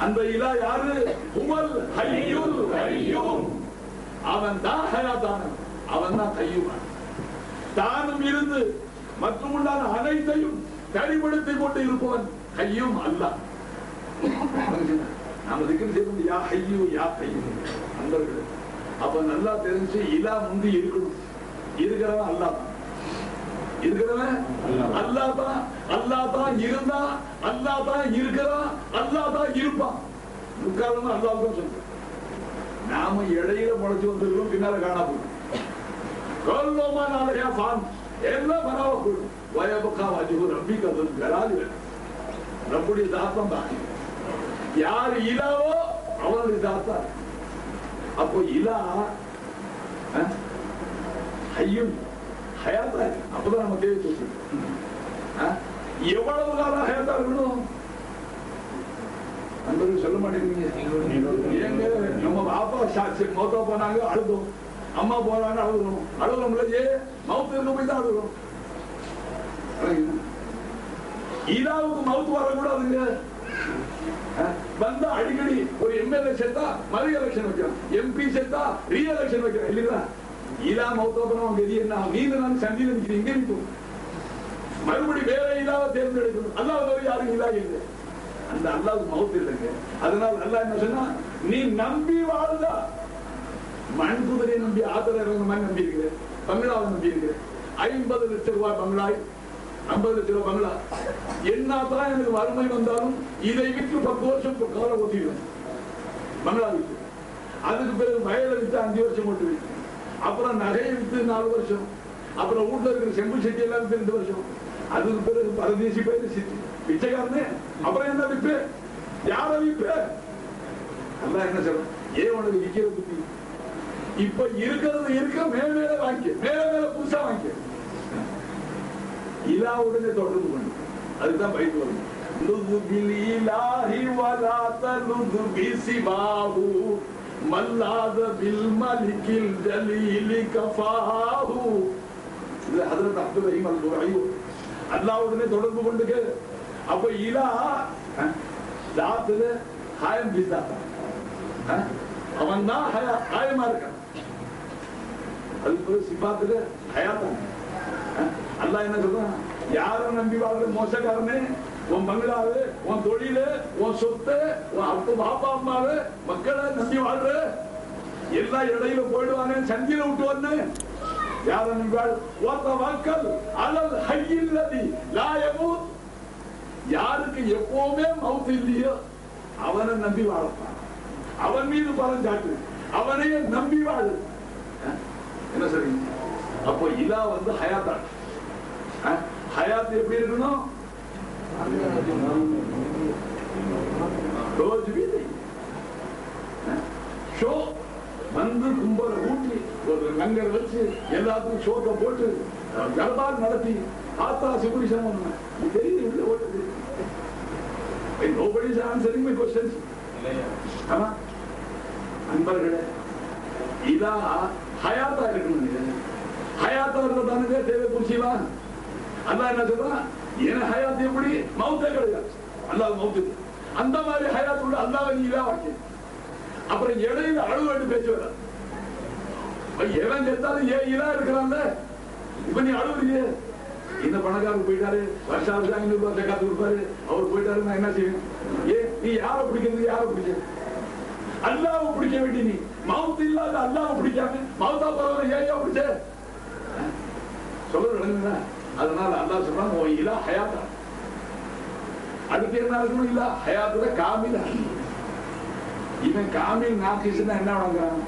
அந்த இலா யாரு? ஹுவல் ஹய்யுல் கய்யூம். அவன் தான் ஹயாத்தான, அவன் தான் கையுமான். தானும் இருந்து மற்றும் உண்டான அனைத்தையும் தனிப்படுத்திக் கொண்டு இருப்பவன் கையும் அல்லாஹ். நாம திக்ர் செய்வோம், யா ஹய்யூ யா கையூம் அன்பர்களே. அப்ப நல்லா தெரிஞ்சு இலா முந்தி இருக்கணும். இருக்கிறவன் அல்லாஹ் தான், இருக்கிறவன் அல்லாஹ் தான். அல்லாஹ் தான் இருந்தா, அல்லாஹ் தான் இருக்கிறான், அல்லாஹ் தான் இருப்பான். முக்காலமா அல்லாஹ் தான் சொல்றேன். நாம இடையில முளைச்சு வந்திருக்கோம், பின்னால காணா போகும். எல்லாம் பரவ போயிடும். வயபக்கா வஜ்ஹு ரப்பிக துல் ஜலாலி வல் இக்ராம். ரப்புடைய தாத்தம் தான். யார் இலாவோ அவனுடைய தாத்தா. அப்போ இலா ஹய்யும் ஹயாத்தா, அப்பதான் நம்ம தேவை தூக்கு. எவ்வளவு காலம் ஹயாத்தா இருக்கணும் நண்பர்கள் சொல்ல மாட்டேங்கிறீங்க. ஏங்க நம்ம பாப்பா சாட்சி மௌத்தா போனாங்க, அழுதும். அம்மா போறாங்க, அழுகிறோம். அழுகிறோம்ல, மவுத்து இருக்க போய் தான் அழுகிறோம். இலாவுக்கு மவுத்து வரக்கூடாதுங்க. வந்தா அடிக்கடி ஒரு எம்எல்ஏ செத்தா மறு எலெக்ஷன் வைக்கிறோம், எம்பி செத்தா ரீ எலெக்ஷன் வைக்கிறோம் இல்லைங்களா? இலா மௌத்தோப்பனம் கதி என்ன? நீங்க நான் சந்தியில நிற்கிறீங்க, நிற்கும் மறுபடி வேற இலாவை தேர்ந்தெடுக்கணும். அல்லாஹ் யாரும் இலா இல்லை, அந்த அல்லாஹ்வுக்கு மவுத்து இல்லைங்க. அதனால அல்லாஹ் என்ன சொன்னா, நீ நம்பி வாழ்ந்தா, மண் குதிரையை நம்பி ஆதரவு மாதிரி நம்பி இருக்கிறேன், பங்களாவை நம்பி இருக்கிறேன். 50 லட்சம் ரூபாய் பங்களாய், 50 லட்சம் ரூபாய் பங்களா. என்னதான் எனக்கு வறுமை வந்தாலும் இதை விற்று 10 வருஷம் காலம் ஓட்டிடுவேன். பங்களா விற்று, அதுக்கு பிறகு வயலை விற்று 5 வருஷம் ஓட்டு விற்று, அப்புறம் நகையை விற்று 4 வருஷம், அப்புறம் வீட்டுல இருக்கிற செம்பு செட்டி எல்லாம் 2 வருஷம், அதுக்கு பிறகு பரதேசி பேரு சித்தி பிச்சைக்காரனே. அப்புறம் என்ன விற்ப? யார விற்ப? அல்லாஹ் என்ன சொல்ற? ஏன் உனக்கு விற்கிற புத்தி? இப்ப இருக்கிறது இருக்க மேல மேல வாங்கிக்க, மேல மேல புதுசா வாங்கிக்க. இலாவுடனே தொடர்பு பண்ணு. அதுதான் பைத்து வரும். மல்லாத பில் மலிக்கில் ஜலீலி கஃபாஹு. இது ஹஜ்ரத் அப்துல் ரஹீம் அல்-துரையூ அல்லாஹ்வுடனே தொடர்பு கொண்டுக்க. அப்ப இலா தாத்துல காயம் பிஸாதா, அவன் தான் காயமா இருக்கான். அதுக்கு சிபாத்துல ஹயாத்தான். அல்லாஹ் என்ன சொல்றான்? யாரும் நம்பி வாழ்ற மோசக்காரனே, உன் பங்களாவு, உன் தொழிலு, உன் சொத்து, உன் அப்பா பாப்பா அம்மாவு, மக்களை நம்பி வாழ்ற எல்லாம் இடையில போயிடுவானே, சந்தியில விட்டு வந்து யாரும் நம்பி வாழ் வாக்கல் அலல் ஹய்யில்லதி லா யமூத். யாருக்கு எப்பவுமே மவுத் இல்லையோ அவனை நம்பி வாழப்பான். அவன் மீது பலம் சாட்டு, அவனையே நம்பி வாழு. என்ன சொல்றீங்க? அப்போ இலா வந்து ஹயாத்தா. ஹயாத் எப்படி இருக்கணும்? ரோஜ் भी नहीं ஷோ வந்து கும்பல ஊட்டி ஒரு லங்கர் வச்சு எல்லாத்துக்கும் ஷோக்க போட்டு தர்பார் நடத்தி ஆத்தா சிபுரிஷம் தெரியுது உள்ள ஓட்டுது. Nobody is answering my questions. ஆமா அன்பர்களே, இதா ஹயாத்தா இருக்கணும். ஹயாத்தா இருந்தானே தேவை புரிச்சுவா. அல்லாஹ் என்ன சொல்றான்? என் ஹயாத் எப்படி? மௌத்தே கிடையாது. அல்லாஹ் மௌத்து அந்த மாதிரி ஹயாத் உள்ள அல்லாஹ் நீ இதா வாக்கி. அப்புறம் இடையில அழுவேண்டு பேச்சு வர எவன் செத்தாலும் ஏன் இதா இருக்கிறான்ல, இப்ப நீ அழுவுறியே. இந்த பணக்காரர் போயிட்டாரு, வருஷம் ₹500 காத்து கொடுப்பாரு, அவர் போயிட்டாரு, நான் என்ன செய்வேன்? ஏன் நீ யாரை பிடிக்கிறது? யாரை பிடிக்க? அல்லாஹ்வை பிடிக்க வேண்டிய நீ மவுத் இல்லாத அல்லாஹ்வை பிடிக்காம மவுத்தா பரவாயில்ல ஏன் பிடிச்ச சொல்ல விளங்குதா? அதனால அல்லாஹ் சொல்றான் ஓ இலா ஹயாத்தா. அடுத்து என்ன இருக்கணும்? இல்ல ஹயாத்துல காமிலா. இவன் காமில் நாக்கிஸ்னா என்ன வழங்குறான்?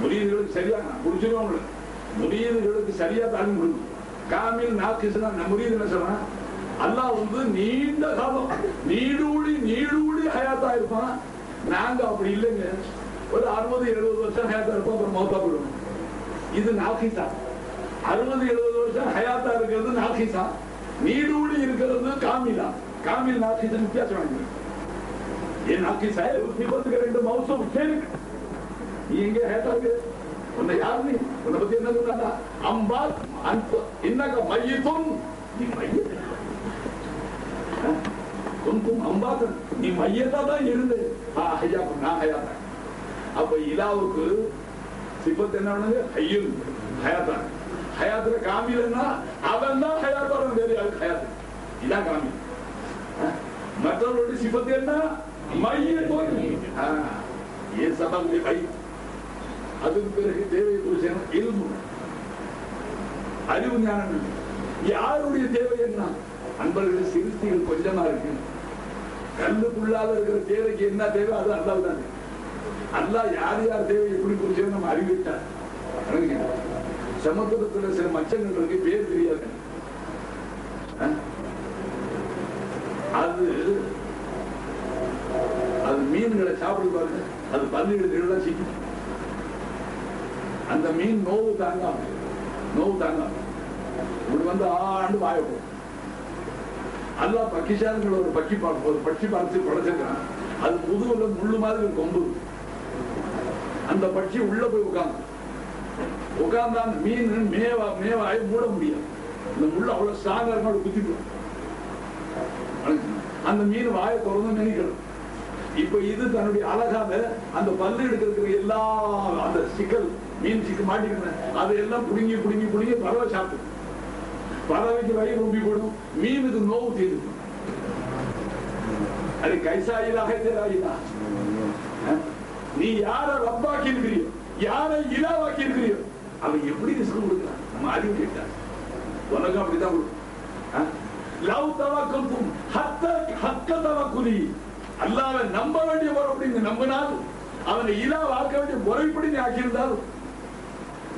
முரீதுகளுக்கு சரியா புரிஞ்சுருவாங்க. முரீதுகளுக்கு சரியா தாழ்ந்து கொடுக்கும். காமில் நாக்கிஸ்னா முரீது என்ன சொல்றான்? அல்லாஹ் வந்து நீண்ட காலம் நீடூழி ஹயாத்தா இருப்பான். நாங்க அப்படி இல்லைங்க, ஒரு 60-70 வருஷம் ஹயாத்தா இருப்போம், அப்புறம் மௌத்தா போடுவோம். இது நாக்கிசா. 60-70 வருஷம் ஹயாத்தா இருக்கிறது நாக்கிசா, நீடூழி இருக்கிறது காமிலா. காமில் நாக்கிசன் வித்தியாசம் வாங்கி ஏன் நாக்கிசா விபத்துக்கு 2 மௌசம் கேளுங்க. நீ எங்க ஹயாத்தா இருக்கு? உன்னை யாரு? நீ உன்னை பத்தி என்ன சொன்னா? அம்பால் இன்னக மையத்தும் நீ மையத்தை அம்பாத்தன் நீ மையத்தா தான் இருந்து நான் ஹயாத்தா. அப்ப இலாவுக்கு சிபத்து என்ன? ஹையுல் ஹயாத்தா. ஹயாத்துல காமிலன்னா அவன் தான் ஹயாத்தா. வேறு யாருக்கு ஹயாத்து? இதான் காமி. மற்றவருடைய சிபத்து என்ன? மையத்தோடு ஏன் சபம் மை. அதுக்கு பிறகு தேவை புருஷன் இல்மு, அறிவு ஞானம். யாருடைய தேவை என்ன? அன்பர்கள் சிறுத்திகள் கொஞ்சமா இருக்கு. கல்லுக்குள்ளாத இருக்கிற தேவைக்கு என்ன தேவை? அது அல்லாஹ் தான். அல்லாஹ் யார் யார் தேவை எப்படி புரிஞ்சு நம்ம அறிவிட்டார். சமுத்திரத்துல சில மச்சங்கள் இருக்கு, பேர் தெரியாது. அது மீன்களை சாப்பிடுவாங்க. அது பல்லுகளை சிக்கும். அந்த மீன் நோவு தாங்காம இப்படி வந்து ஆண்டு வாயப்போம். அல்லாஹ் பக்கிஷான்கள் ஒரு பட்சி பார்த்து படைச்சிருக்கான். அது முதுகுல முள்ளு மாதிரி ஒரு கொம்பு. அந்த பட்சி உள்ள போய் உட்கார்ந்தா மீன் மேவாய் மூட முடியாது. இந்த முள்ளு அவ்வளவு ஸ்ட்ராங்கா இருக்கும், குத்திக்கும். அந்த மீன் வாயை திறந்து நினைக்கணும். இப்ப இது தன்னுடைய அழகாக அந்த பல்லு எடுக்கிற எல்லா அந்த சிக்கல் மீன் சிக்கல் மாட்டிக்கிறேன் அதையெல்லாம் புடுங்கி பறவை சாப்பிட்டு பறவைக்கு வயிறு ரொம்பி போடும், மீனுக்கு நோவு தீர்ந்து. அது கைசாயிலாக தேராயிலா. நீ யார ரப்பாக்கி இருக்கிறியோ, யாரை இலாவாக்கி இருக்கிறியோ, அவன் எப்படி ரிஸ்க் கொடுக்கிறான்? நம்ம அறிவு கேட்டா உனக்கு அப்படித்தான் கொடுக்கும். லவ் தவக்கல்தும் ஹக்க தவக்குலி. அல்லாஹ்வை நம்ப வேண்டிய முறை அப்படின்னு நம்பினால், அவனை இலாவாக்க வேண்டிய முறைப்படி நீ ஆக்கியிருந்தால்,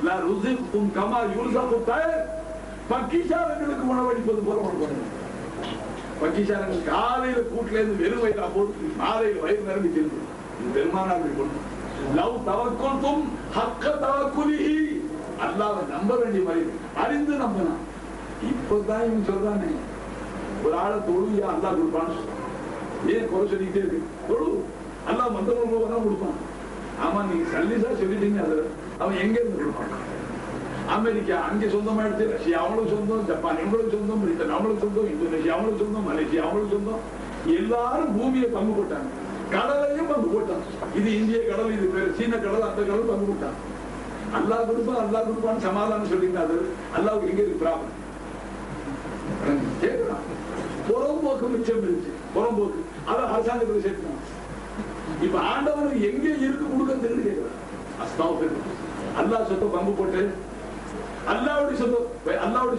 லா ருஸிக்தும் கமா யுர்ஸகு தய்ர். பக்கிஷாரங்களுக்கு உணவளிப்பது போல உணவு. பக்கிஷாரங்கள் காலையில கூட்டுல இருந்து வெறும் வயிறா போட்டு மாலையில் வயிறு நிரம்பி திரும்பு. பெருமானார்கள் கொண்டு லவ் தவக்கல்தும் ஹக்க தவக்குலிஹி. அல்லாஹ்வை நம்ப வேண்டிய முறை அறிந்து நம்பினான். இப்பதான் இவன் சொல்றானே, ஒரு ஆளை தொழுவியா அல்லாஹ் கொடுப்பான்னு. ஏன் குறை சொல்லிக்கிட்டே இருக்கு? தொழு, அல்லாஹ் மந்தவங்களுக்கு கொடுப்பான். ஆமா நீங்க சல்லிசா சொல்லிட்டீங்க. அது அவன் எங்க இருந்து கொடுப்பாங்க? அமெரிக்கா அங்கே சொந்தமாயிடுச்சு, ரஷ்யா அவங்களுக்கு சொந்தம், ஜப்பான் இவங்களுக்கு சொந்தம், பிரிட்டன் அவங்களுக்கு சொந்தம், இந்தோனேஷியா அவங்களுக்கு சொந்தம், மலேசியா அவங்களுக்கு சொந்தம். எல்லாரும் பூமியை பங்கு போட்டாங்க, கடலையும் பங்கு போட்டாங்க. இது இந்திய கடல், இது பேரு சீன கடல், அந்த கடல் பங்கு போட்டாங்க. அல்லா கொடுப்பான் அல்லா கொடுப்பான்னு சமாதானம் சொல்லிங்க. அது அல்லாவுக்கு எங்க இருக்கு ப்ராப்ளம்? கேட்கலாம். புறம்போக்கு மிச்சம் இருந்துச்சு, புறம்போக்கு அதை அரசாங்கத்தில் சேர்க்கணும். இப்ப ஆண்டவனுக்கு எங்கே இருக்கு கொடுக்கறதுன்னு கேட்கிறான். அஸ்தாஃபிர் அல்லா சொத்தை பங்கு போட்டு அல்லாவுடைய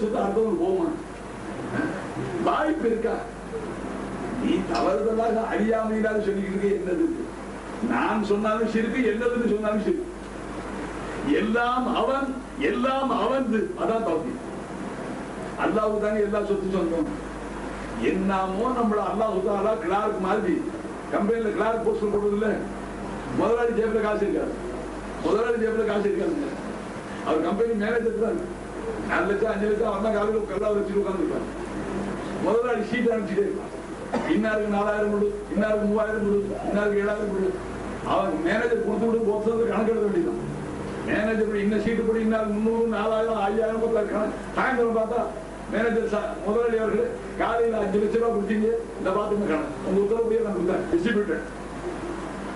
சொத்தை அடுத்தவங்க போமா? வாய்ப்பு இருக்கா? நீ தவறுதலாக அறியாமையிலாக சொல்லிக்கிட்டு என்னது? நான் சொன்னாலும் சிரிக்கு, என்னதுன்னு சொன்னாலும் சரி, எல்லாம் அவன், எல்லாம் அவன். அதான் தவறு. அல்லாஹ்வுக்கு தானே எல்லா சொத்து சொந்தம். என்னமோ நம்மள அல்லாஹ் கிளார்க் மாதிரி கம்பெனில கிளார்க் போஸ்ட் போடுறது இல்ல, முதலாளி ஜேபில் காசு இருக்காது, முதலாளி ஜேபில் காசு இருக்காது. அவர் கம்பெனி மேனேஜர் தான், 4 லட்சம் 5 லட்சம் வந்தா காலையில் கல்லா வச்சுட்டு உட்காந்துருப்பாரு. முதலாளி சீட் அனுப்பிச்சுட்டே இருப்பான். இன்னாருக்கு 4000 கொடு, இன்னாருக்கு 3000 கொடு, இன்னாருக்கு 7000 கொடு. அவன் மேனேஜர் கொடுத்து விட்டு போகிறது கணக்கு எழுத வேண்டியதான். மேனேஜர் இன்னும் சீட்டு படி இன்னாருக்கு 300, 4000, 5000 கொடுத்தாரு. சாயந்தரம் பார்த்தா மேனேஜர் முதலாளி அவர்கள் காலையில் 5 லட்சம் ரூபாய் கொடுத்தீங்க, இந்த பாத்துங்க கணக்கு உங்க உத்தரவுடைய நான் கொடுத்தேன் டிஸ்ட்ரிபியூட்டர்.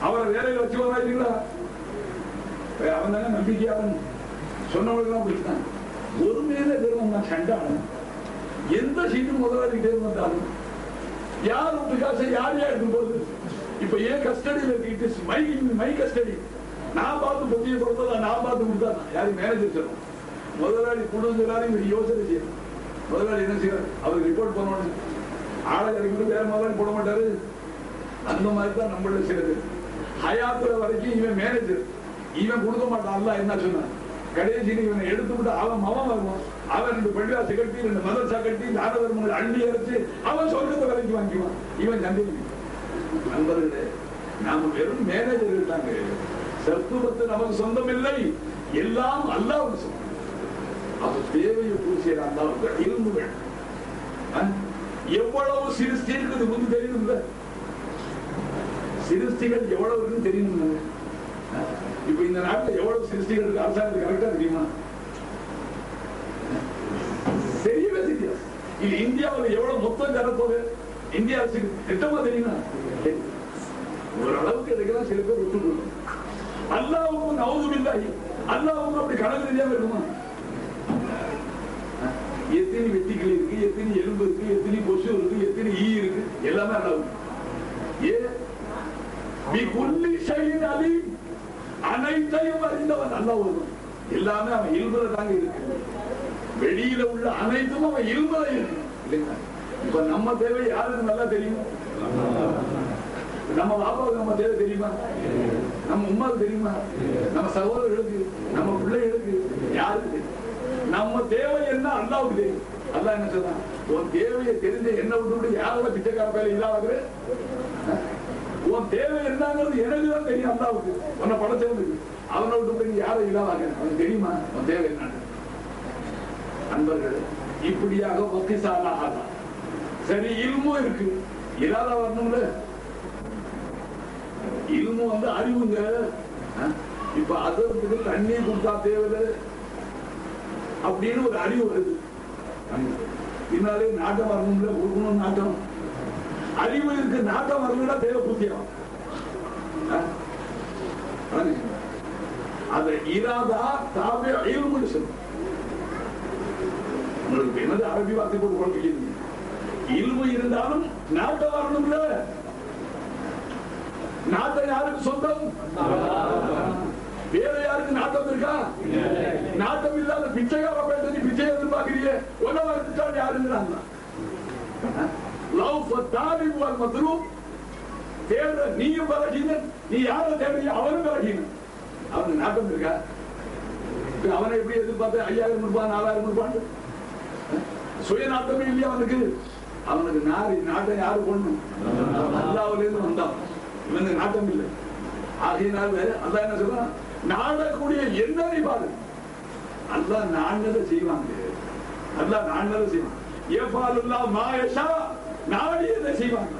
அவரை வேலையில் வச்சு வராங்களா? அவன் தானே நம்பிக்கை, அவன் சொன்னவங்களுக்கெல்லாம் கொடுத்தான். ஒரு மேல பெருமன் நான் சண்டாளன். எந்த சீட்டு முதலாளிகிட்டே வந்தாலும் யார் உங்க காசை யார் எடுக்கும் போது இப்ப ஏன் கஸ்டடியில் இருக்கு? My custody. நான் பார்த்து பொத்தியை கொடுத்ததா, நான் பார்த்து கொடுத்தா யாரும் மேனேஜர் சொல்லணும். முதலாளி கொடுங்கிறாரு, இவர் யோசனை செய்யணும். முதலாளி என்ன செய்யறாரு? அவர் ரிப்போர்ட் பண்ணணும். ஆளை இறக்கிட்டு வேற முதலாளி போட மாட்டாரு. அந்த மாதிரி தான் நம்மள செய்யறது. ஹயாத்துல வரைக்கும் இவன் மேனேஜர், இவன் கொடுக்க மாட்டான். அல்ல என்ன சொன்னான்? கடைசியில் இவனை எடுத்து விட்டு அவன் மவன் வருவான். அவன் 2 பள்ளிவாசை கட்டி 2 மதரசா கட்டி தான தர்மங்கள் அள்ளி அரைச்சு அவன் சொர்க்கத்தை விலைக்கு வாங்கிக்குவான். இவன் சந்திக்க. நண்பர்களே, நாம வெறும் மேனேஜர்கள் தாங்க. சத்துவத்து நமக்கு சொந்தம் இல்லை, எல்லாம் அல்லாஹ்வுக்கு சொந்தம். அது தேவையை பூசிய அல்லாஹ்வுக்கு இருந்துகள். எவ்வளவு சிருஷ்டி இருக்குது முன்பு தெரியணும்ல. சிருஷ்டிகள் எவ்வளவு இருக்குன்னு தெரியணும். இப்ப இந்த நாட்டில் எவ்வளவு சிருஷ்டிகள் இருக்கு அரசாங்கத்துக்கு கரெக்டா தெரியுமா? தெரியவே தெரியாது. இது இந்தியாவில் எவ்வளவு மொத்தம் தரப்போது இந்திய அரசுக்கு திட்டமா தெரியுமா? ஓரளவுக்கு எடுக்கலாம், சில பேர் விட்டுக்கணும். அல்லாஹ்வுக்கும் நவுதுபில்லாஹி, அல்லாஹ்வுக்கும் அப்படி கணக்கு தெரியாம இருக்குமா? எத்தனை வெட்டிக்கிளி இருக்கு, எத்தனை எலும்பு இருக்கு, எத்தனை கொசு இருக்கு, எத்தனை ஈ இருக்கு, எல்லாமே அல்லாஹ்வுக்கு. அனைத்தையும் அறிந்தவன் அல்லாஹ். எல்லாமே அவன் இல்முல தாங்க இருக்கு. வெளியில உள்ள அனைத்தும் அவன் இல்முல இருக்கு. இப்ப நம்ம தேவை யாருக்கு நல்லா தெரியும்? நம்ம பாப்பாவுக்கு நம்ம தேவை தெரியுமா? நம்ம உமாவுக்கு தெரியுமா? நம்ம சகோதரர்களுக்கு, நம்ம பிள்ளைகளுக்கு யாருக்கு தெரியும்? நம்ம தேவை என்ன அல்லாஹ்வுக்கு தெரியும். அல்லாஹ் என்ன சொல்றான்? உன் தேவையை தெரிஞ்ச என்ன விட்டு யாரோட பிச்சைக்கார பேரை இல்லாத உன் தேவை என்னங்கிறது எனக்கு தான் தெரியும். அல்லாஹ்வுக்கு உன்னை படைச்சவனுக்கு அவனை விட்டு யாரை இல்லாதாங்க அவனுக்கு தெரியுமா உன் தேவை என்ன? நண்பர்களே, இப்படியாக வக்கிசாலாக சரி இல்மும் இருக்கு, இல்லாத வரணும்ல. இல்மு அறிவுங்க. இப்ப அதற்கு தண்ணி கொடுத்தா தேவை அப்படின்னு ஒரு அறிவு வருது. பின்னாலே நாட்டம் வரணும்ல, கொடுக்கணும் நாட்டம். அறிவு இருக்கு, நாட்டம் வரணும்னா தேவை பூத்தியம். அதை இராதா தாவே இல்முன்னு சொல்லும். உங்களுக்கு என்னது அரபி வார்த்தை போட்டு குழப்பிக்கிறது? இல்மு இருந்தாலும் நாட்டம் வரணும்ல. நாட்டம் யாருக்கு சொந்தம்? வேற யாருக்கு நாட்டம் இருக்கா? நாட்டம் இல்லாத பிச்சைக்கார பேசி பிச்சை எதிர்பார்க்கிறீங்க. ஒன்ன வந்துட்டான் யாருங்கிறாங்க. நீயும் பலகீனன், நீ யார தேவையோ அவனும் பலகீனன். அவனுக்கு நாட்டம் இருக்கா? அவனை எப்படி எதிர்பார்த்த 5000 ரூபாய் 4000 ரூபாய் சுய நாட்டமே இல்லையா அவனுக்கு? அவனுக்கு நாட்டம் யாரு கொண்டு? அல்லாஹ்வுல இருந்து வந்தான். இவனுக்கு நாட்டம் இல்லை. ஆகையினால அல்லாஹ் என்ன சொல்றான்? நாடக்கூடிய என்ன நீ பாரு. அல்லாஹ் நாண்டதை செய்வாங்க. அல்லாஹ் நாண்டதை செய்வான். யஃபாலுல்லாஹ் மா யஷா, நாடியதை செய்வாங்க.